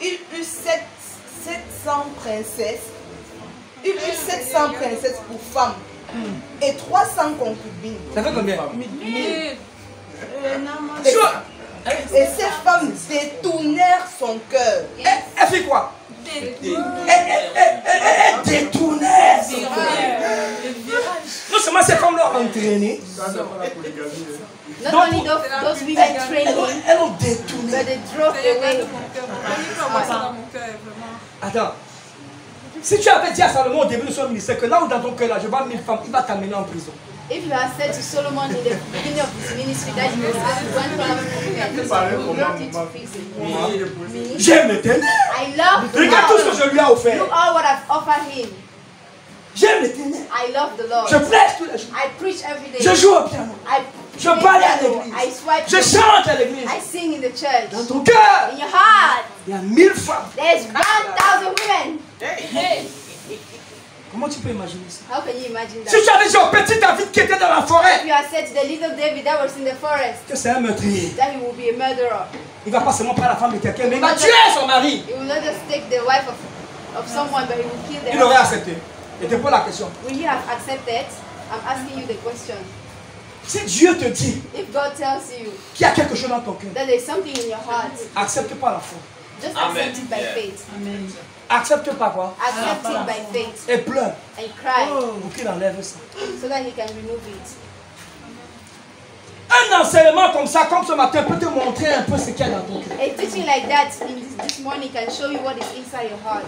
Il eut 700 princesses. Il eut 700 princesses pour femmes. Et 300 concubines. Ça fait combien? Et ces femmes détournèrent son cœur. Elle fait quoi? Elle détournait son cœur. Non seulement ces femmes-là entraîné. Not only those women trained him, Elles ont détourné. but they drove away. Attends. Si tu avais dit à Salomon au début de son ministère que là où dans ton cœur, là, je vois 1000 femmes, il va t'amener en prison. If you had said to Solomon in the beginning of his ministry that he was going to have women, he brought you to prison. J'aime l'Éternel. I love the Regarde tout ce Lord. que je lui ai offert. Look all what I've offered him. J'aime l'Éternel. I love the Lord. Je prêche tous les jours. I preach every day. Je joue au piano. I Je parle à piano. l'église. I swipe. Je chante à l'église. I sing in the church. Dans ton cœur, In your heart, il y a 1000 femmes. there's 1,000 women. Comment tu peux imaginer ça? How can you imagine Si that? tu avais dit au petit David qui était dans la If forêt you had said to the little David that was in the forest que c'est un meurtrier, that he will be a murderer, il va pas seulement prendre la femme de quelqu'un, mais il va tuer son mari. he will not just take the wife of someone, but he will kill Il them. aurait accepté. Et te pose la question. Will you have accepted? I'm asking you the question. Si Dieu te dit If God tells you qu'il y a quelque chose dans ton cœur, that there's something in your heart, accepte pas la foi. just accept it by faith. Accepte pas quoi? Accept it by faith Et pleure and cry pour qu'il enlève ça. so that he can remove it. Un enseignement comme ça, comme ce matin, peut te montrer un peu ce qu'il y a dans ton cœur. A teaching like that this morning can show you what is inside your heart.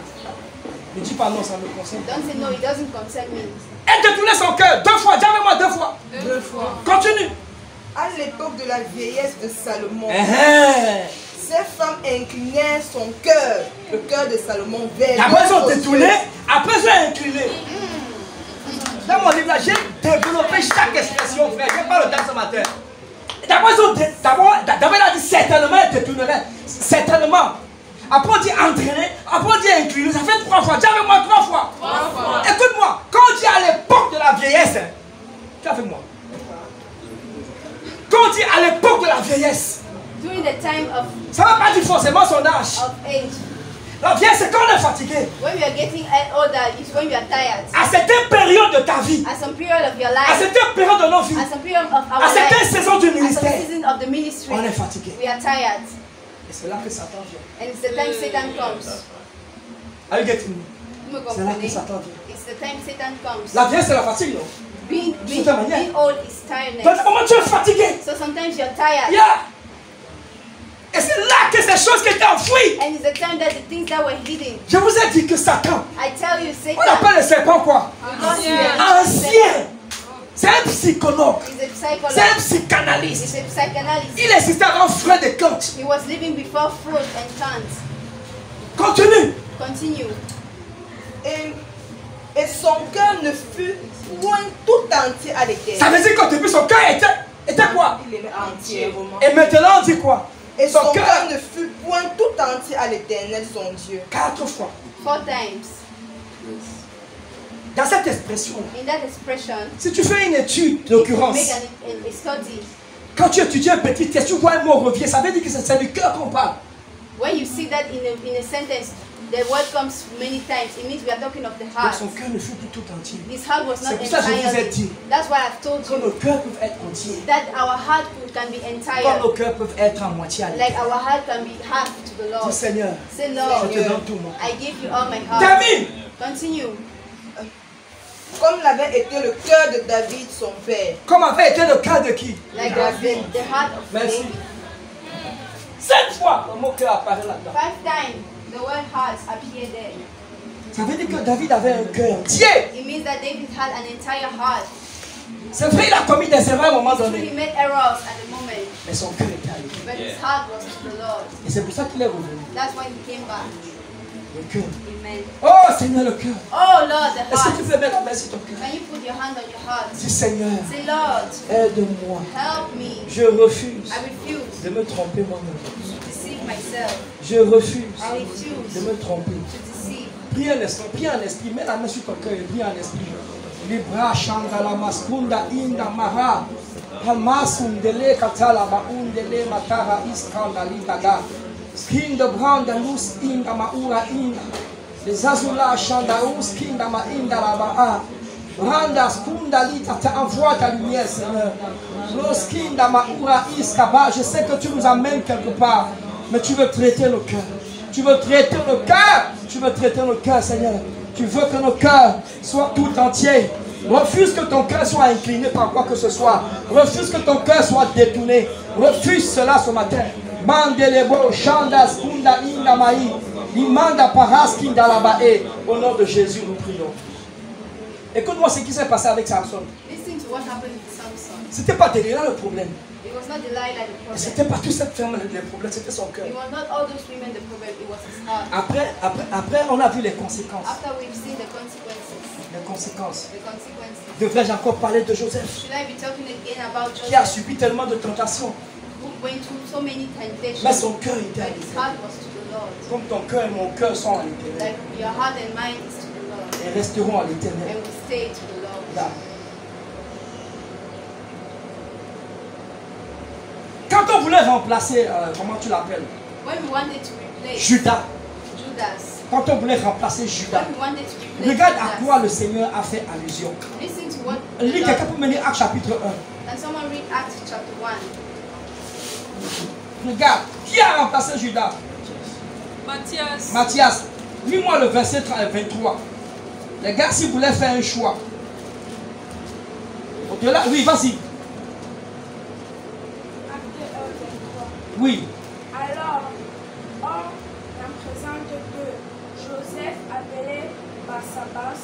Ne dis pas non, ça me concerne. Don't say no, it doesn't concern me. Elle détournait son cœur 2 fois. Dis avec moi 2 fois. 2 fois. Continue. À l'époque de la vieillesse de Salomon, ces femmes inclinaient son cœur, le cœur de Salomon, vers Après, ils ont d'autres détourné. dieux. Après, ils ont incliné. Dans mon livre, là, j'ai développé chaque expression, frère. Je n'ai pas le temps ce matin. D'abord, il a dit certainement, il détournerait. Certainement. Après, on dit entraîner. Après, on dit incliner. Ça fait 3 fois. Dis avec moi 3 fois. Écoute-moi. Quand on dit à l'époque de la vieillesse, dis avec moi. Quand on dit à l'époque de la vieillesse, During the time ça ne veut pas dire forcément son âge. of age, La vieillesse, c'est quand on est fatigué. when you are getting older, it's when you are tired. À certaines périodes de ta vie, At some period of your à life, certaines périodes de nos vies, at some period of our à certaines life, saisons du at some ministère, season of the ministry, on est fatigué. we are tired. Et c'est là que Satan vient. And it's the time Satan comes. Are you getting me? Vous me C'est là que comprenez? Satan vient. It's the time Satan comes. La vieillesse, c'est la fatigue, non? Being cette manière. old is Donc, tiredness. comment tu es fatigué? So sometimes you're tired. Yeah. Et c'est là que ces choses qui étaient enfouies. And it's the time that the things that were hidden. Je vous ai dit que Satan, I tell you, on Satan appelle le serpent quoi? Ancien. C'est un psychologue. is a psychologist. C'est un psychanalyste. He's a psychanalyst. Il existait avant Freud et Kant. He was living before Freud and Kant. Continue. Continue. Et son cœur ne fut point tout entier à Ça l'Éternel. veut dire qu'au début, son cœur était quoi? Il aimait entièrement. Et maintenant, on dit quoi? Et son Son cœur cœur, ne fut point tout entier à l'Éternel, son Dieu. 4 fois. 4 times. Dans cette expression, In that expression, si tu fais une étude if you d'occurrence, make a study, quand tu étudies un petit texte, tu vois un mot revient, ça veut dire que c'est du cœur qu'on parle. when you see that in a sentence, the word comes many times. It means we are talking of the Donc heart. son cœur ne fut plus tout entier. His heart was not C'est pour ça que je vous ai entirely. dit. That's why I've told Quand you nos cœurs peuvent être entiers, that our heart can be quand entire. nos cœurs peuvent être à moitié à Like our heart can be half to the Dis Lord. Seigneur, Say, Lord, je te donne tout mon cœur. I give you all my heart. Termine. Continue. Comme l'avait été le cœur de David, son père. Comme avait été le cœur de qui? Like the heart of Merci. David. 7 fois, le mot cœur apparaît là-dedans. 5 times the word heart appeared there. Ça veut dire que David avait un cœur entier. It means that David had an entire heart. C'est vrai, il a commis des erreurs à un moment True, he donné. made errors at the moment, Mais son cœur était à lui. but his heart was to the Lord. Et c'est pour ça qu'il est revenu. That's why he came back. Le cœur. Amen. Oh Seigneur, le cœur. Oh Lord, the Est-ce que heart. tu peux mettre main sur ton cœur? Can you put your hand on your heart? Dis Seigneur, Say, Lord, aide-moi. help me. Je refuse I refuse de me tromper moi-même. to deceive myself. Je refuse I refuse de me tromper. to deceive. Prie un instant, prie un esprit, mets la main sur ton cœur et prie un esprit. Libra chanda la maskunda inda mara. Hamasundele katala baundele matara iskanda litaga. Skinda branda lus inda maura inda. Les azula chanda uskinda ma inda la baa. Branda skunda lita, envoie ta lumière, Seigneur. Loskinda maura iskaba. Je sais que tu nous amènes quelque part, mais tu veux traiter nos cœurs. Tu veux traiter nos cœurs. Tu veux traiter nos cœurs, Seigneur. Tu veux que nos cœurs soient tout entiers. Refuse que ton cœur soit incliné par quoi que ce soit. Refuse que ton cœur soit détourné. Refuse cela ce matin. Mandelebo, Chandas, Kunda, Indamaï, Imanda, Paras, Kindalabae. Au nom de Jésus, nous prions. Écoute-moi ce qui s'est passé avec Samson. Listen to what happened with Samson. C'était pas Delilah le problème. It was not Delilah the problem. C'était pas toute cette femme le problème, c'était son cœur. It was not all those women the problem, it was his heart. Après, on a vu les conséquences. After we've seen the consequences. Les conséquences. The consequences. Devrais-je encore parler de Joseph, Should I be talking again about qui a Joseph, subi tellement de tentations, who went through so many temptations, mais son cœur était à but his l'éternel. heart was to the Lord. Comme ton cœur et mon cœur sont à l'éternel. Like your heart and mind is to the Lord, Et resteront à l'éternel. and we stay to the Lord. Là. Quand on voulait remplacer, comment tu l'appelles, When we wanted to replace Judas, Judas, quand on voulait remplacer Judas, when we wanted to replace regarde à Judas, quoi le Seigneur a fait allusion. listen to what the Lis, Lord, quelqu'un peut me lire Actes chapitre 1. can someone read Acts chapter 1? Regarde, qui a remplacé Judas? Matthias. Matthias. Lis-moi le verset 23. Les gars, si vous voulez faire un choix, au-delà, oui, vas-y. Acte 1, 23. Oui. Alors, en présence de deux, Joseph appelé Barsabas,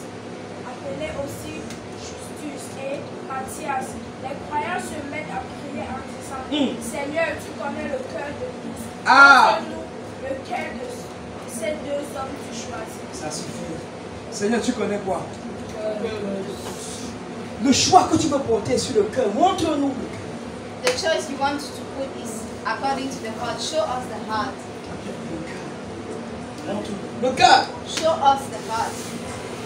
appelé aussi Justus et Matthias, les croyants se mettent à prier en disant, Seigneur, tu connais le cœur de tous. Ah. Montre-nous lequel de ces deux hommes tu choisis. Ça suffit. Seigneur, tu connais quoi? Le choix que tu veux porter sur le cœur, montre-nous. The choice you want to put is according to the heart. Show us the heart. Le cœur. Show us the heart.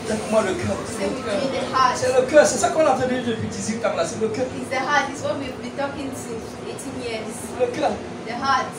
Donne-moi le cœur. Say with me the heart. C'est le cœur, c'est ça qu'on a entendu depuis 18 ans là, c'est le cœur. It's the heart. It's what we've been talking since 18 years. Le cœur. The heart.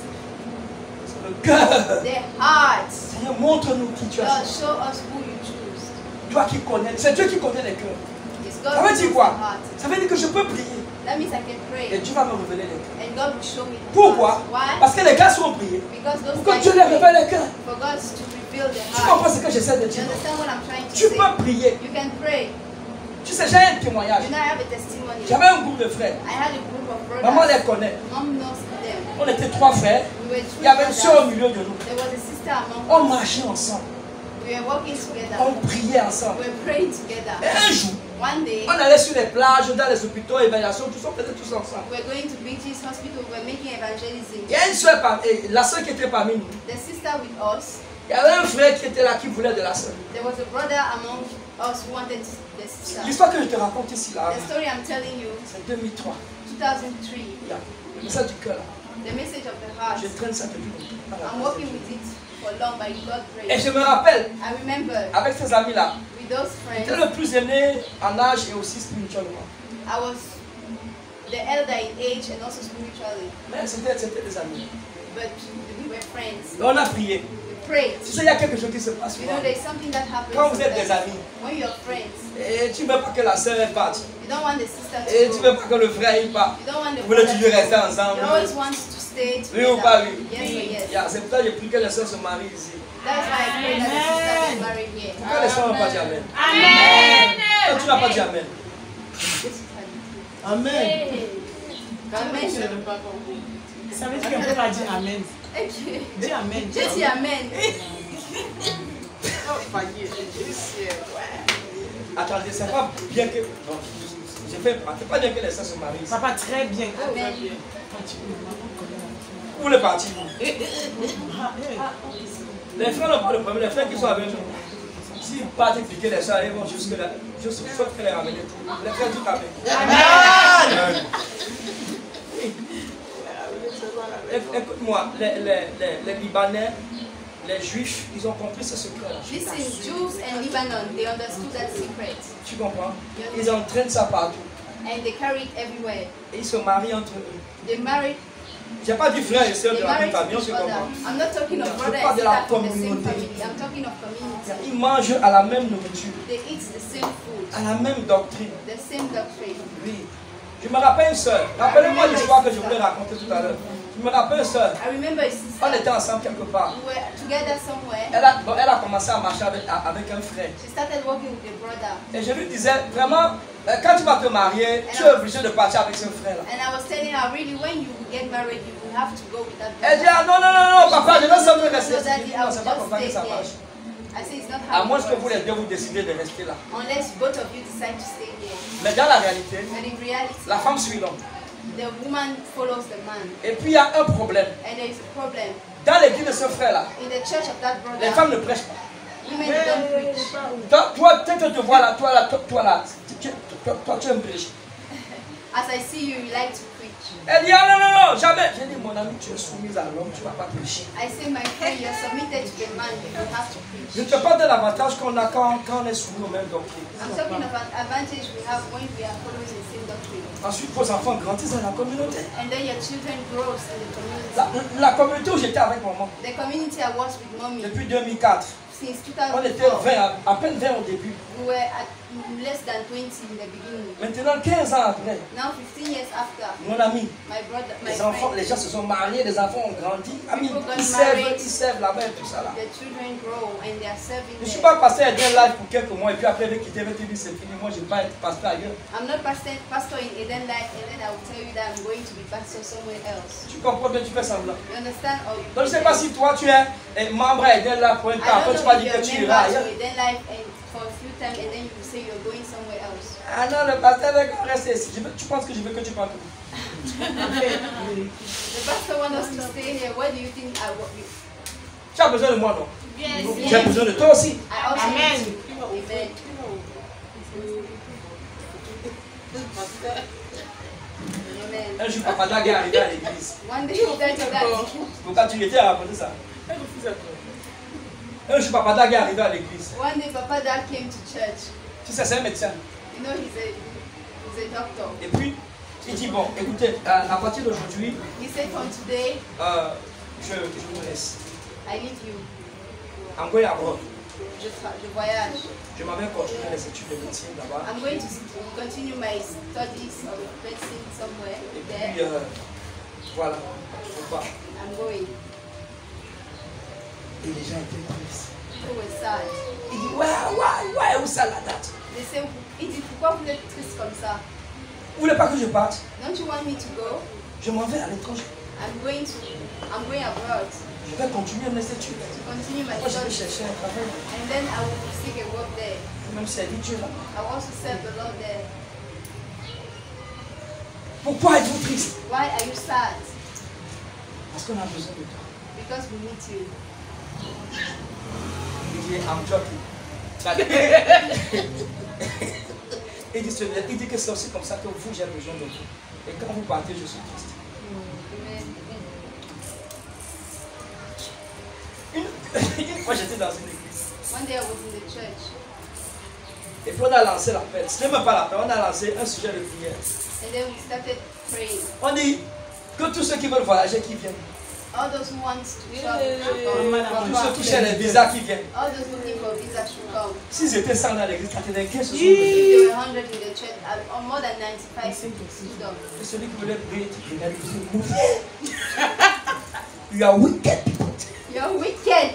C'est le cœur. The heart. Seigneur, montre-nous qui tu as Lord, choisi. show us who you choose. Toi qui connais, c'est Dieu qui connaît les cœurs. It's God Ça who veut knows dire the quoi? heart. Ça veut dire que je peux prier That means I can et pray. Dieu va me révéler les cœurs. And God will show me the Pourquoi? heart. Why? Parce que les gars sont priés. Because those Pour que guys Dieu les pray révèle les cœurs. for God to reveal the Tu heart. comprends ce que j'essaie de You dire? understand what I'm trying to Tu say? peux prier. You can pray. Tu sais, j'ai un témoignage. You know, I have a testimony. J'avais un groupe de frères. I had a group of brothers. Maman les connaît. Mom knows them. On était 3 frères. We were Il y avait une three soeur au brothers. milieu de nous. There was a sister among On us. marchait ensemble. We were walking together. On priait ensemble. We were praying together. Et un jour, One day, on allait sur les plages, dans les hôpitaux, évaluation, tout ça, on faisait tous ensemble. we were going to beaches, hospital. We were making evangelism. Il y a une soeur, la soeur qui était parmi nous. The sister with us. Il y avait un frère qui était là qui voulait de la soeur. There was a brother among us who wanted the sister. L'histoire que je te raconte ici, là, The story I'm telling you, c'est 2003. 2003. Il y a le message du cœur là. The message of the heart. Je traîne ça depuis longtemps. I'm working with it for long by God's Et grace. je me rappelle, I remember avec ces amis-là, with those j'étais friends, le plus aîné en âge et aussi spirituellement. I was the elder in age and also spiritually. Mais c'était des amis. But we were friends. Et on a prié. We prayed. Tu sais, il y a quelque chose qui se passe. You know, there's something that happens Quand vous êtes des sometimes amis, when you're friends. et tu ne veux pas que la soeur parte, You don't want the sister et to tu ne go. veux pas que le frère il parte, You don't want the vous voulez brother toujours rester to go. ensemble. You always want to stay Oui ou pas together. oui? Yes or yes. Yeah, c'est pour ça que j'ai pris que les soeurs se marient ici. That's why I pray that the sister is married here. Pourquoi les soeurs n'ont pas dit Amen? Amen. Toi, tu n'as pas dit Amen. Amen. Amen. Ça veut dire qu'on ne peut pas dire Amen. Okay. Dis Amen. Je dis Amen. Attendez, c'est pas bien que. Bon, c'est pas bien que les soeurs se marient ici. Papa, très bien. Amen. Où les partis? Les frères n'ont pas de problème, les frères qui sont avec nous. S'ils partent expliquer les soeurs, ils vont jusque là. Je souhaite les ramener. Les frères tout avec. Amen! Écoute-moi, les Libanais, les Juifs, ils ont compris ce secret-là. Listen, Jews and Lebanon, they understood that secret. Tu comprends? Ils entraînent ça partout. And they carry it everywhere. Et ils se marient entre eux. They married, Je n'ai pas dit frères et sœurs they de la même married famille, on each se other. comprend. I'm not talking of brother Je parle and de la sister from the same communauté. family. I'm talking of community. Ils mangent à la même nourriture, They eat the same food, à la même doctrine. the same doctrine. Oui. Je me rappelle une sœur. Rappelez-moi l'histoire que je voulais raconter tout à l'heure. Je me rappelle, sœur. I remember his sister. On était ensemble quelque part. We were together somewhere. Elle a commencé à marcher avec un frère. She started walking with a brother. Et je lui disais, vraiment, quand tu vas te marier, tu es obligé de partir avec ce frère-là. And I was telling her, really, when you get married, you will have to go with that brother. Elle dit, ah non, non, non, non, papa, je vais seulement rester. So daddy, I Non, will c'est pas comme just ça que stay ça here. marche. I say it's not À how moins it que vous works. les deux vous décidez de rester là. Unless both of you decide to stay here. Mais dans la réalité, But in reality, la femme suit l'homme. the woman follows the man. Et puis il y a un problème. And there is a problem. Dans l'église de ce frère-là, In the church of that brother, les femmes ne prêchent pas. women don't preach. Toi, tu te vois là, toi là, tu aimes prêcher. As I see you, you like to preach. Elle dit, ah non, non, non, jamais. J'ai dit, mon ami, tu es soumise à l'homme, tu ne vas pas prêcher. I say, my friend, you're submitted to the man, you will have to preach. Je te parle de l'avantage qu'on a quand on est soumis aux mêmes doctrines. I'm talking of an advantage we have when we are following the same doctrine. Ensuite, vos enfants grandissent dans la communauté. And then your children grow in the community. La communauté où j'étais avec maman, The community I was with mommy depuis 2004, since on était 2004. 20, à peine 20 au début. We were at less than 20 in the beginning. Maintenant, 15 ans après, Now 15 years after, mon ami, my brother, my les enfants, friend, les gens se sont mariés, les enfants ont grandi. Amis, People got ils married. servent là-bas et tout ça là. the children grow and they are serving Je ne suis there. pas passé à Eden Life pour quelques mois et puis après, je vais quitter, je vais te dire c'est fini. Moi, je ne vais pas être pasteur ailleurs. I'm not pastor in Eden Life, and then I will tell you that I'm going to be pastor somewhere else. Tu comprends bien, tu fais semblant. You understand? Or Donc, je ne sais pas si toi, tu es membre à Eden Life pour un temps, I après don't tu know vas if dire you're que tu a iras member ailleurs. to Eden Life and for a few times, and then you will say you're going somewhere else. Ah non, le pasteur veut qu'on reste ici. Tu penses que je veux que tu parles de moi? The pastor wants us to stay here. What do you think I want? Tu as besoin de moi, non? Yes, Tu as besoin de toi aussi. I also Amen. need you. Amen. Amen. Un jour, Papa Dag est arrivé à l'église. One day you said to that. Pourquoi tu étais à raconter ça? Un jour, Papa Dag est arrivé à l'église. One day Papa Dad came to church. Tu sais, c'est un médecin. You know he's a doctor. Et puis, il dit, bon, écoutez, à partir d'aujourd'hui, He said from today je vous laisse. I leave you. I'm going abroad. Je voyage. Je m'en vais continuer les études de médecine là-bas. I'm going to continue my studies of medicine somewhere Et there. puis, voilà. Je pars. I'm going. Et les gens étaient tristes. People were sad. Il dit, ouais, où ça la date? They say, il dit, pourquoi vous êtes triste comme ça? Vous voulez pas que je parte? Don't you want me to go? Je m'en vais à l'étranger. I'm going abroad Je vais continuer mes études. to continue my Moi, je vais studies. chercher un travail. And then I will seek a work there. Je vais même servir Dieu là. I will also serve the Lord there. Pourquoi êtes-vous triste? Why are you sad? Parce qu'on a besoin de toi. Because we need you. Il dit, I'm joking. Il dit que c'est aussi comme ça que vous, j'ai besoin de vous. Et quand vous partez, je suis triste. Amen. Une fois, j'étais dans une église. One day I was in the church. Et puis, on a lancé l'appel. Ce n'est même pas l'appel, on a lancé un sujet de prière. And then we started praying. On dit que tous ceux qui veulent voyager, qui viennent. All those who want to travel should come. Tous ceux qui cherchent les visas, qui viennent. All those looking for visa should come. S'ils étaient 100 dans l'église, 95 se sont If levés. there were 100 in the church, or more than 95 stood up. Et celui qui voulait prier, il regarde, il dit, mauvais. You are wicked people. You're wicked.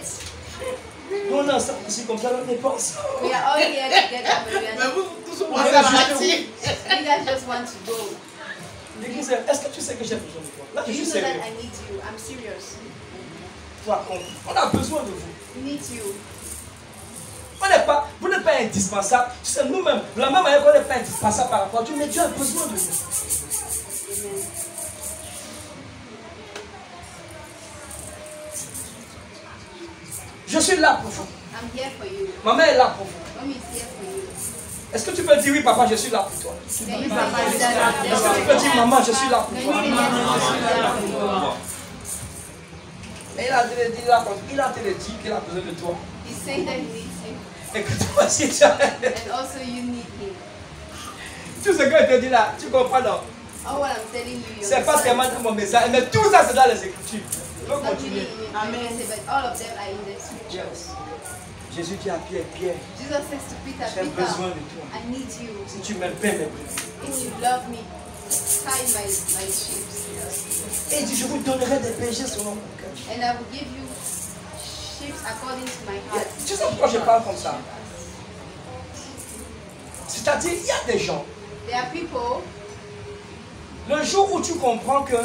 Nous, on est ensemble ici comme ça, on n'est pas ensemble. We are all here together, but we are Mais not. vous tous On vous est partir. You guys just want to go. L'église, est-ce que tu sais que j'ai besoin de toi? Là, Do je you suis know that sérieux. I need you? I'm serious. Toi, on a besoin de vous. We need you. Vous n'êtes pas indispensable. Tu sais, nous-mêmes, de la même manière qu'on n'est pas indispensable par rapport à Dieu, mais Dieu a besoin de nous. Amen. Je suis là pour vous. I'm here for you. Maman est là pour vous. Mommy is here for you. Est-ce que tu peux dire oui, papa, je suis là pour toi? Can you say that? Est-ce que tu peux dire maman, je suis là pour Can toi? you say that? I'm here. Mais il a te dit qu'il a besoin de toi. He's saying that he needs you. Et que toi aussi, tu as... And also you need him. Tout ce que je te dis là, tu comprends non? All what I'm telling you, you C'est pas seulement dans mon message, mais tout ça c'est dans les Écritures. Je veux Not really continuer. in my message, but all of them are in the scriptures. Jésus dit à Pierre, Pierre, Jesus says to Peter, j'ai besoin Peter, de toi. I need you. Si tu m'aimes, paie mes prix. If you love me, tie my sheep. Et il dit, je vous donnerai des bergers selon mon cœur. And I will give you sheep according to my heart. Tu sais pourquoi je parle comme ça? C'est-à-dire, il y a des gens, There are people, le jour où tu comprends que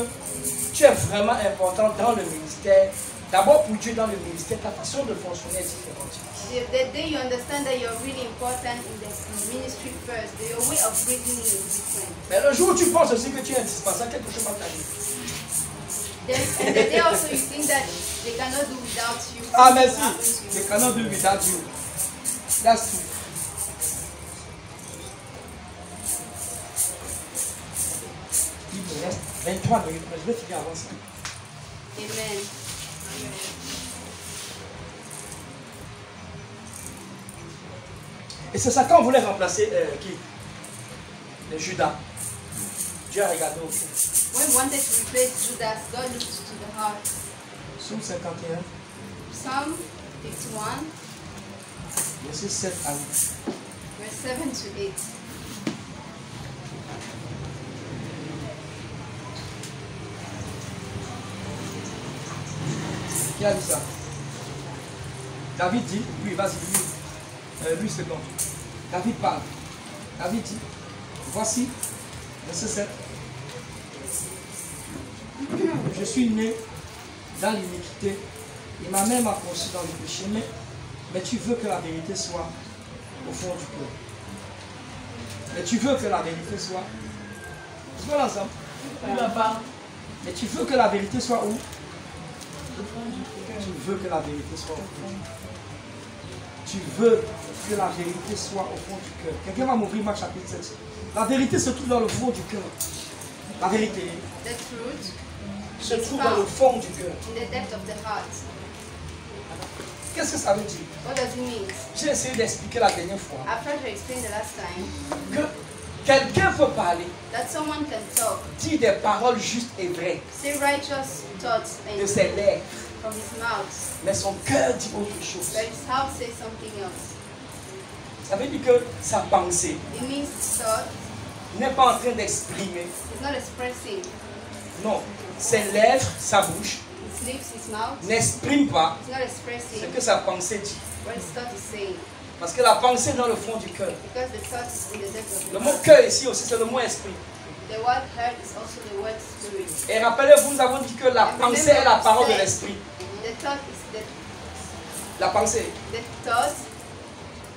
tu es vraiment important dans le ministère, d'abord pour Dieu dans le ministère, ta façon de fonctionner est différente. the day you understand that you're really important in the ministry first, your way of breathing is different. Mais le jour où tu penses aussi que tu es indispensable, quelque chose va t'arriver. And the day also you think that they cannot do without you. Ah, something merci. happens to you. They cannot do without you. That's true. Il me reste 23 minutes, mais je vais finir avant ça. Amen. Et c'est ça quand on voulait remplacer qui? Le Judas. Dieu a regardé au cœur. When we wanted to replace Judas, God looked to the heart. Psaume 51, Psalm 51, verset 7 à 8. verse 7 to 8. Qui a dit ça? David dit, oui, vas-y, lui c'est bon. David parle. David dit, voici, verset 7. Je suis né dans l'iniquité et ma mère m'a conçu dans le péché, mais tu veux que la vérité soit au fond du cœur. Mais tu veux que la vérité soit. Tu vois ensemble? Mais tu veux que la vérité soit où? Tu veux que la vérité soit au fond. Tu veux que la vérité soit au fond du cœur. Quelqu'un va m'ouvrir Marc chapitre 7. La vérité se trouve dans le fond du cœur. La vérité The truth se trouve dans le fond du cœur. in the depth of the heart. Qu'est-ce que ça veut dire? What does it mean? J'ai essayé d'expliquer la dernière fois I've tried to explain the last time que quelqu'un peut parler, that someone can talk, dire des paroles justes et vraies say righteous thoughts de and ses lèvres, from his mouth, mais son cœur dit autre chose. but his heart says something else. Ça veut dire que sa pensée It means his thought n'est pas en train d'exprimer. is not expressing. Non, ses lèvres, sa bouche His lips, his mouth, n'expriment pas it's not ce expressing que sa pensée dit. what his thought is saying. Parce que la pensée est dans le fond du cœur. Because the thought is in the depth of Le the mot heart. cœur ici aussi, c'est le mot esprit. The word heart is also the word spirit. Et rappelez-vous, nous avons dit que la pensée est la parole de l'esprit. The thought is La pensée, the thought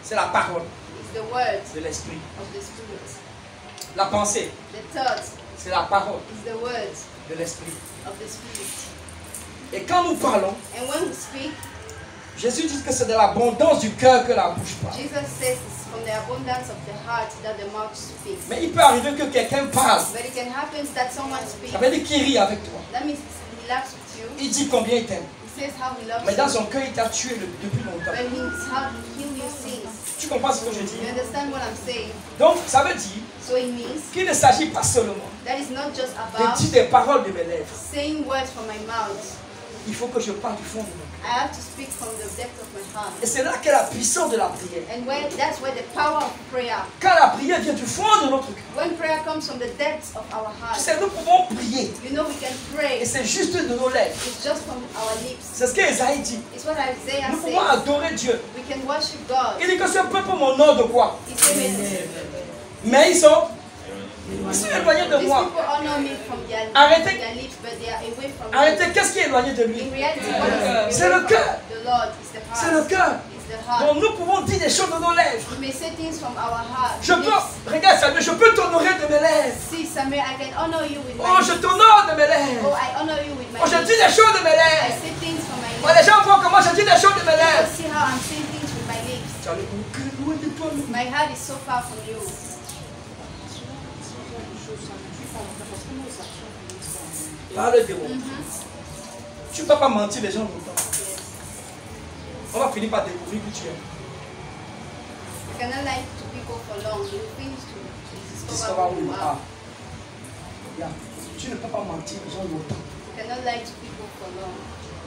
c'est la parole is the word de l'esprit. of the spirit. La pensée, The thought c'est la parole is the word de l'esprit. of the spirit. Et quand nous parlons, And when we speak, Jésus dit que c'est de l'abondance du cœur que la bouche parle. Jesus says it's from the abundance of the heart that the mouth speaks. Mais il peut arriver que quelqu'un parle. But it can happen that someone speaks. Ça veut dire qu'il rit avec toi. That means he laughs with you. Il dit combien il t'aime. He says how he loves Mais dans you. son cœur, il t'a tué depuis longtemps. But in his heart, he heals your sins. Tu comprends ce que je dis? You understand what I'm saying? Donc, ça veut dire So it means qu'il ne s'agit pas seulement that is not just de about dire des paroles de mes lèvres. saying words from my mouth. Il faut que je parle du fond de mon cœur. I have to speak from the depth of my heart. Et c'est là qu'est la puissance de la prière. And that's where the power of prayer. Quand la prière vient du fond de notre cœur, When prayer comes from the depths of our tu heart, sais, nous pouvons prier. you know we can pray. Et c'est juste de nos lèvres. It's just from our lips. C'est ce qu'Ésaïe dit. It's what Isaiah Nous pouvons says. adorer Dieu. We can worship God. Il dit que ce peuple m'honore de quoi? He says, Mais ils sont éloignés de these moi. people honor me from their Arrêtez. lips, but they are away from me. Arrêtez, qu'est-ce qui est éloigné de lui? In reality, what is C'est le cœur. the Lord is the heart. C'est le cœur. It's the heart. Donc nous pouvons dire des choses de nos lèvres. We may say things from our heart. Je peux, regarde Samuel, je peux t'honorer de mes lèvres. See, Samuel, I can honor you with my Oh, je t'honore de mes Oh, lèvres. I honor you with my Oh, je lips. dis des choses de mes I lèvres. say things from my Oh, les lips. gens voient comment je dis des choses de mes lèvres. See how I'm saying things with my lips. Tu as le cœur loin de toi. My heart is so far from you. Parle de moi. Tu ne peux pas mentir les gens longtemps. On va finir par découvrir qui tu es. You cannot lie to people for long. You finish to discover Discover who who you you are. are. Yeah. Tu ne peux pas mentir les gens longtemps. You cannot lie to people for long.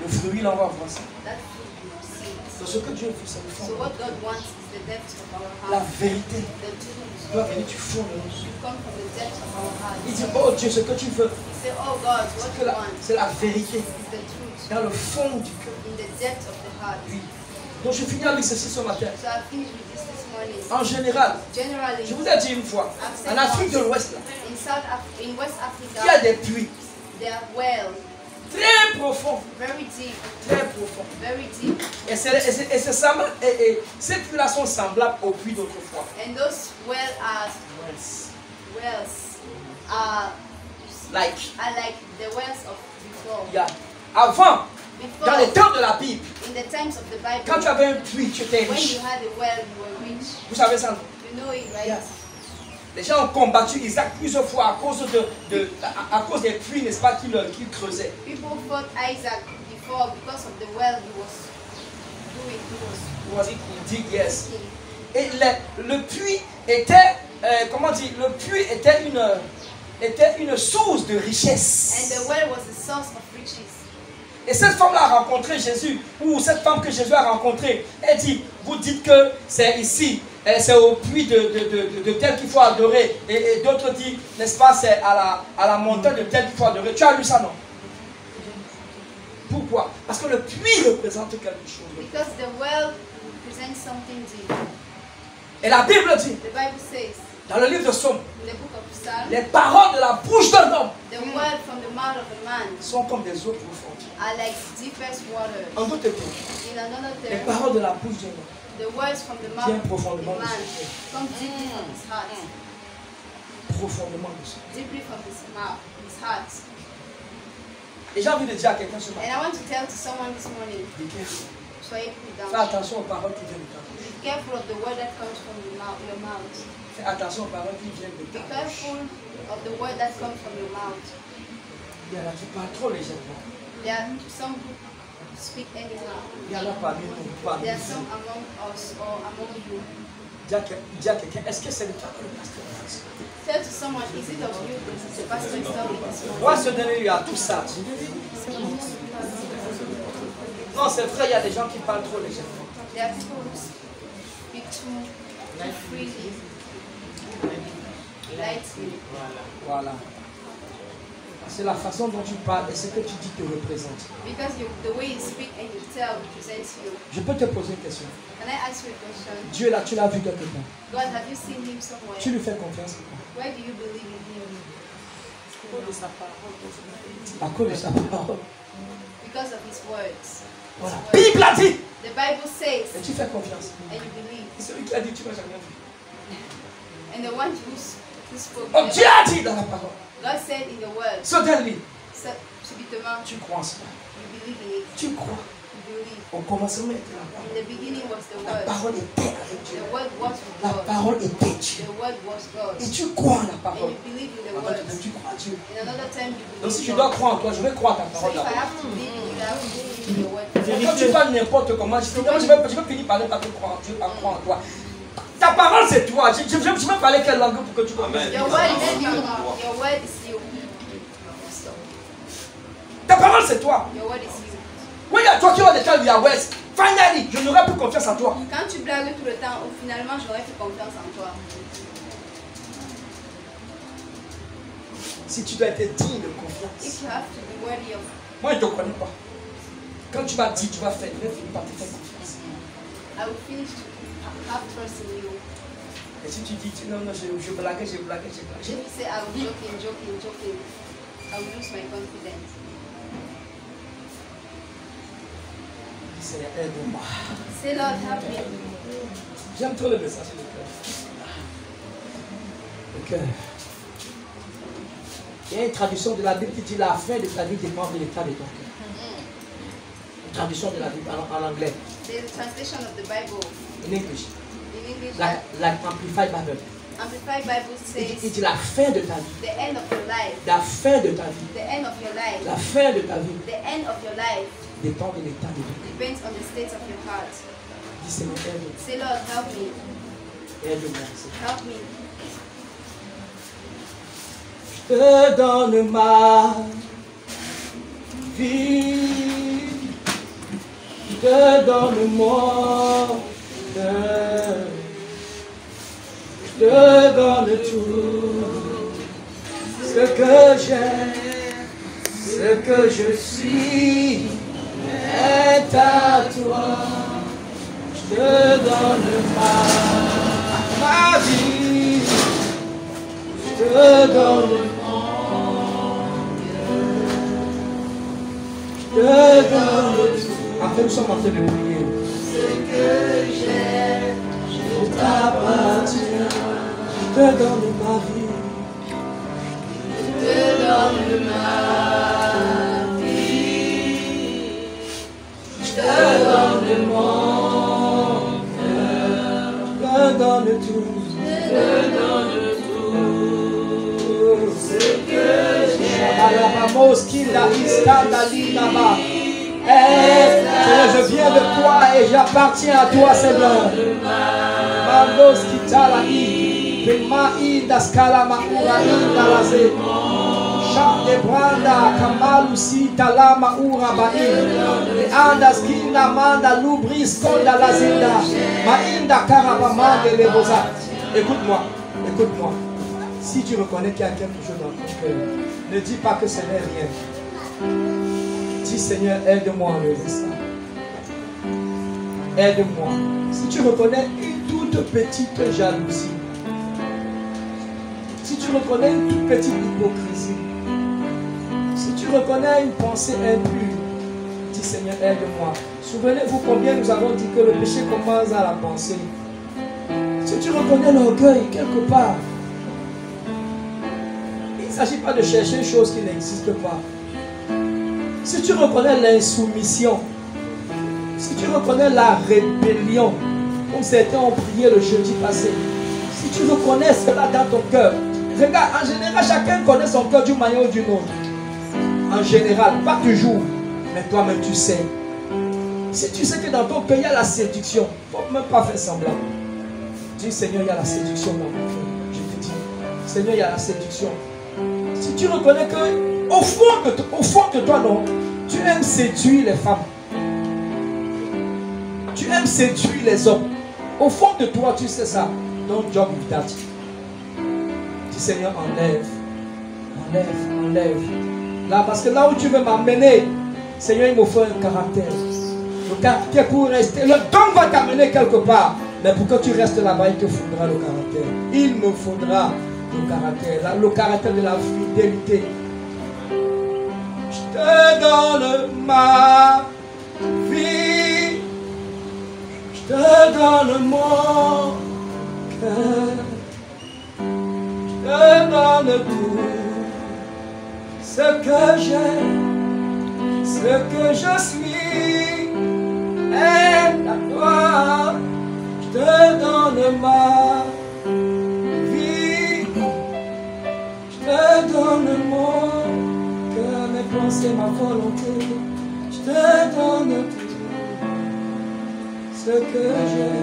Le fruit, là, on va voir ça. That fruit you will see it. Donc, ce que Dieu veut, c'est le So fond. what God wants is the depth of our La heart. vérité. The truth. doit venir du fond de nous. You come from the depth of our heart. Il dit, oh Dieu, ce que tu veux, You say, oh God, what you want c'est la vérité. is the truth. Dans le fond du cœur. In the depth of the heart. Oui. Donc je finis avec ceci ce matin. So I finished with this morning. En général, Generally, je vous ai dit une fois, en Afrique de l'Ouest, là, in West Africa, il y a des puits they are wells, très profonds. very deep, Très profonds. very deep. Et ces puits-là sont semblables aux puits d'autrefois. And those wells are like the wells of before. Yeah. Avant, Before, dans les temps de la Bible, in the times of the Bible, quand tu avais un puits, tu étais when riche. you had a well, you were rich. Vous savez ça, non? You know it, right? Yeah. Les gens ont combattu Isaac plusieurs fois à cause des puits, n'est-ce pas, qu'il creusait. People fought Isaac before because of the well he was doing. He dig, yes. Et le puits était, comment dire, le puits était une source de richesse. And the well was a source of riches. Et cette femme-là a rencontré Jésus, ou cette femme que Jésus a rencontrée, elle dit, vous dites que c'est ici, c'est au puits de tel qu'il faut adorer, et d'autres disent, n'est-ce pas, c'est à la montagne de tel qu'il faut adorer. Tu as lu ça, non? Pourquoi? Parce que le puits représente quelque chose. Because the well represents something deep. Et la Bible dit, The Bible says, dans le livre de Psaume, in the book of Psalms, les paroles de la bouche d'un homme the word from the mouth of a man sont comme des eaux profondes. are like deepest water. En d'autres termes, In another les term, paroles de la bouche d'un homme the words from the mouth viennent of profondément a de man son cœur. come deeply from his heart. Profondément de son cœur. Deeply from his mouth, his heart. Et j'ai envie de dire à quelqu'un ce And matin, I want to tell to someone this morning, be careful. soyez prudent. Fais attention aux paroles qui viennent de ta bouche. Be careful of the word that comes from your mouth. Fais attention aux paroles qui viennent de Be ta bouche. careful of the word that comes from your mouth. Il y en a qui parlent trop légèrement. There are some who speak anyhow. Il y en a parmi nous, parmi There are nous. some among us or among you. Dis à quelqu'un, est-ce que c'est le toi que le pasteur pense? Tell to someone, is it of you that the pastor is talking this morning? Moi, ce dernier, il y a tout ça. Non, c'est vrai, il y a des gens qui parlent trop légèrement. There are people who speak too freely, lightly. Voilà. C'est la façon dont tu parles et ce que tu dis te représente. Because the way you speak and you tell represents you. Je peux te poser une question. Can I ask you a question? Dieu là, tu l'as vu quelque part. God, have you seen him somewhere? Tu lui fais confiance. Where do you believe in him? À cause de sa parole. Because of his words. Voilà. Bible a dit. The Bible says, Et tu fais confiance. and you believe. C'est celui qui a dit, tu n'as jamais vu. And the one who spoke, Oh, Dieu a dit dans la parole. God said in the word, Suddenly, subitement, tu crois en cela. you believe in it. Tu crois. You believe. Au commencement était la parole. In the beginning was the La word. parole était avec Dieu. The word was with La God. parole était Dieu. The word was God. Et tu crois en la And parole. you believe in the Avant, word. tu crois en Dieu. In another time you Donc si believe je dois God. croire en toi, je vais croire en ta So parole if I d'abord. have to believe in you, I have to believe in your word. Quand tu parles n'importe comment, je vais finir par ne pas te croire en Dieu, à croire en toi. Ta parole c'est toi. Je vais parler quelle langue pour que tu comprennes. Your word is you. Your word is you. Ta parole c'est toi. Your word is you. When you are talking all the time, you are West. Finally, je n'aurai plus confiance en toi. Quand tu blagues tout le temps, finalement, j'aurais plus confiance en toi. Si tu dois être digne de confiance. If you have to be worthy of. Moi, je ne te connais pas. Quand tu m'as dit, tu vas faire, je vais finir par te faire confiance. I will finish to have trust in you. Et si tu dis, non, je blague. If you say, I will joking, I will lose my confidence. Seigneur, aide-moi. Say, Lord, help me. J'aime trop le message de cœur. Le cœur. Il y a une traduction de la Bible qui dit la fin de ta vie dépend de l'état de ton cœur. Une traduction de la Bible en anglais. There's a translation of the Bible In English. in English. Like Amplified Bible. Amplified Bible Il says dit la fin de ta vie. the end of your life. La fin de ta vie. The end of your life. La fin de ta vie The end of your life dépend de l'état de ton cœur. depends on the state of your heart. Dis Seigneur, aide-moi. Say, Lord, help me. Aide-moi. Help me. Je te donne ma vie. Je te donne mon cœur. Je te donne tout. Ce que j'ai, ce que je suis est à toi. Je te donne ma vie. Je te donne je te donne tout. Après, nous sommes en train de prier. Ce que j'ai, je t'appartiens. Je te donne ma vie. Je te donne ma vie. Je te donne mon cœur. Je te donne tout. Je te donne tout. Ce que j'ai. Je viens de toi et j'appartiens à toi, Seigneur. Écoute-moi, écoute-moi. Si tu reconnais qu'il y a quelque chose dans ton cœur, ne dis pas que ce n'est rien. Dis Seigneur, aide-moi à lever ça. Aide-moi. Si tu reconnais une toute petite jalousie, si tu reconnais une toute petite hypocrisie, si tu reconnais une pensée impure, dis Seigneur, aide-moi. Souvenez-vous combien nous avons dit que le péché commence à la pensée. Si tu reconnais l'orgueil quelque part, il ne s'agit pas de chercher une chose qui n'existe pas. Si tu reconnais l'insoumission, si tu reconnais la rébellion, comme certains ont prié le jeudi passé, si tu reconnais cela dans ton cœur, regarde, en général, chacun connaît son cœur d'une manière ou d'une autre. En général, pas toujours, mais toi-même tu sais. Si tu sais que dans ton cœur il y a la séduction, il ne faut même pas faire semblant. Dis Seigneur, il y a la séduction dans mon cœur. Je te dis, Seigneur, il y a la séduction. Si tu reconnais que au fond de toi, non, tu aimes séduire les femmes. Tu aimes séduire les hommes. Au fond de toi, tu sais ça. Don't job with that. Dis Seigneur, enlève. Enlève, enlève. Là, parce que là où tu veux m'amener, Seigneur, il me faut un caractère. Le caractère pour rester. Le don va t'amener quelque part. Mais pour que tu restes là-bas, il te faudra le caractère. Il me faudra le caractère. Le caractère de la fidélité. Je te donne ma vie. Je te donne mon cœur. Je te donne tout. Ce que j'ai, ce que je suis est à toi. Je te donne ma vie. Je te donne mon cœur, mes pensées, ma volonté. Je te donne tout. Ce que j'ai,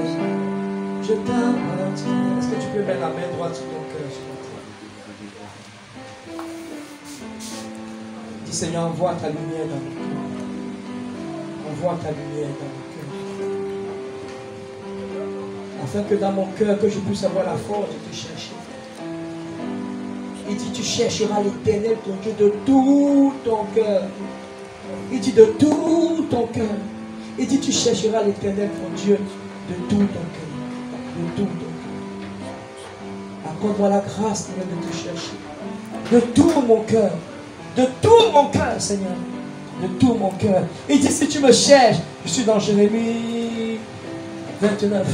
je t'appartiens. Est-ce que tu peux mettre la main droite sur ton cœur? Dis Seigneur, envoie ta lumière dans mon cœur. Envoie ta lumière dans mon cœur. Afin que dans mon cœur, que je puisse avoir la force de te chercher. Il dit, tu chercheras l'Éternel, ton Dieu, de tout ton cœur. Il dit, de tout ton cœur. Il dit, tu chercheras l'Éternel, ton Dieu, de tout ton cœur. De tout ton cœur. Accorde-moi la grâce, Seigneur, de te chercher. De tout mon cœur. De tout mon cœur, Seigneur. De tout mon cœur. Il dit, si tu me cherches, je suis dans Jérémie 29.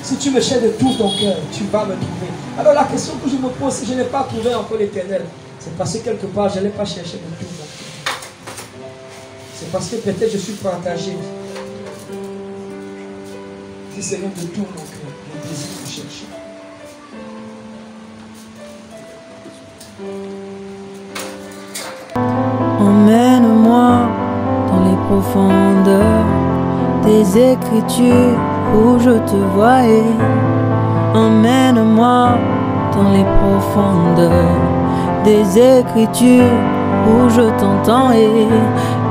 Si tu me cherches de tout ton cœur, tu vas me trouver. Alors la question que je me pose, si je n'ai pas trouvé encore l'Éternel, c'est parce que quelque part, je ne l'ai pas cherché de tout mon cœur. C'est parce que peut-être je suis partagé. Dis Seigneur, de tout mon cœur, le désir de chercher. Emmène-moi dans les profondeurs des Écritures où je te voyais. Emmène-moi dans les profondeurs des Écritures où je t'entends et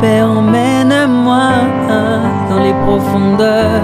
Père emmène-moi dans les profondeurs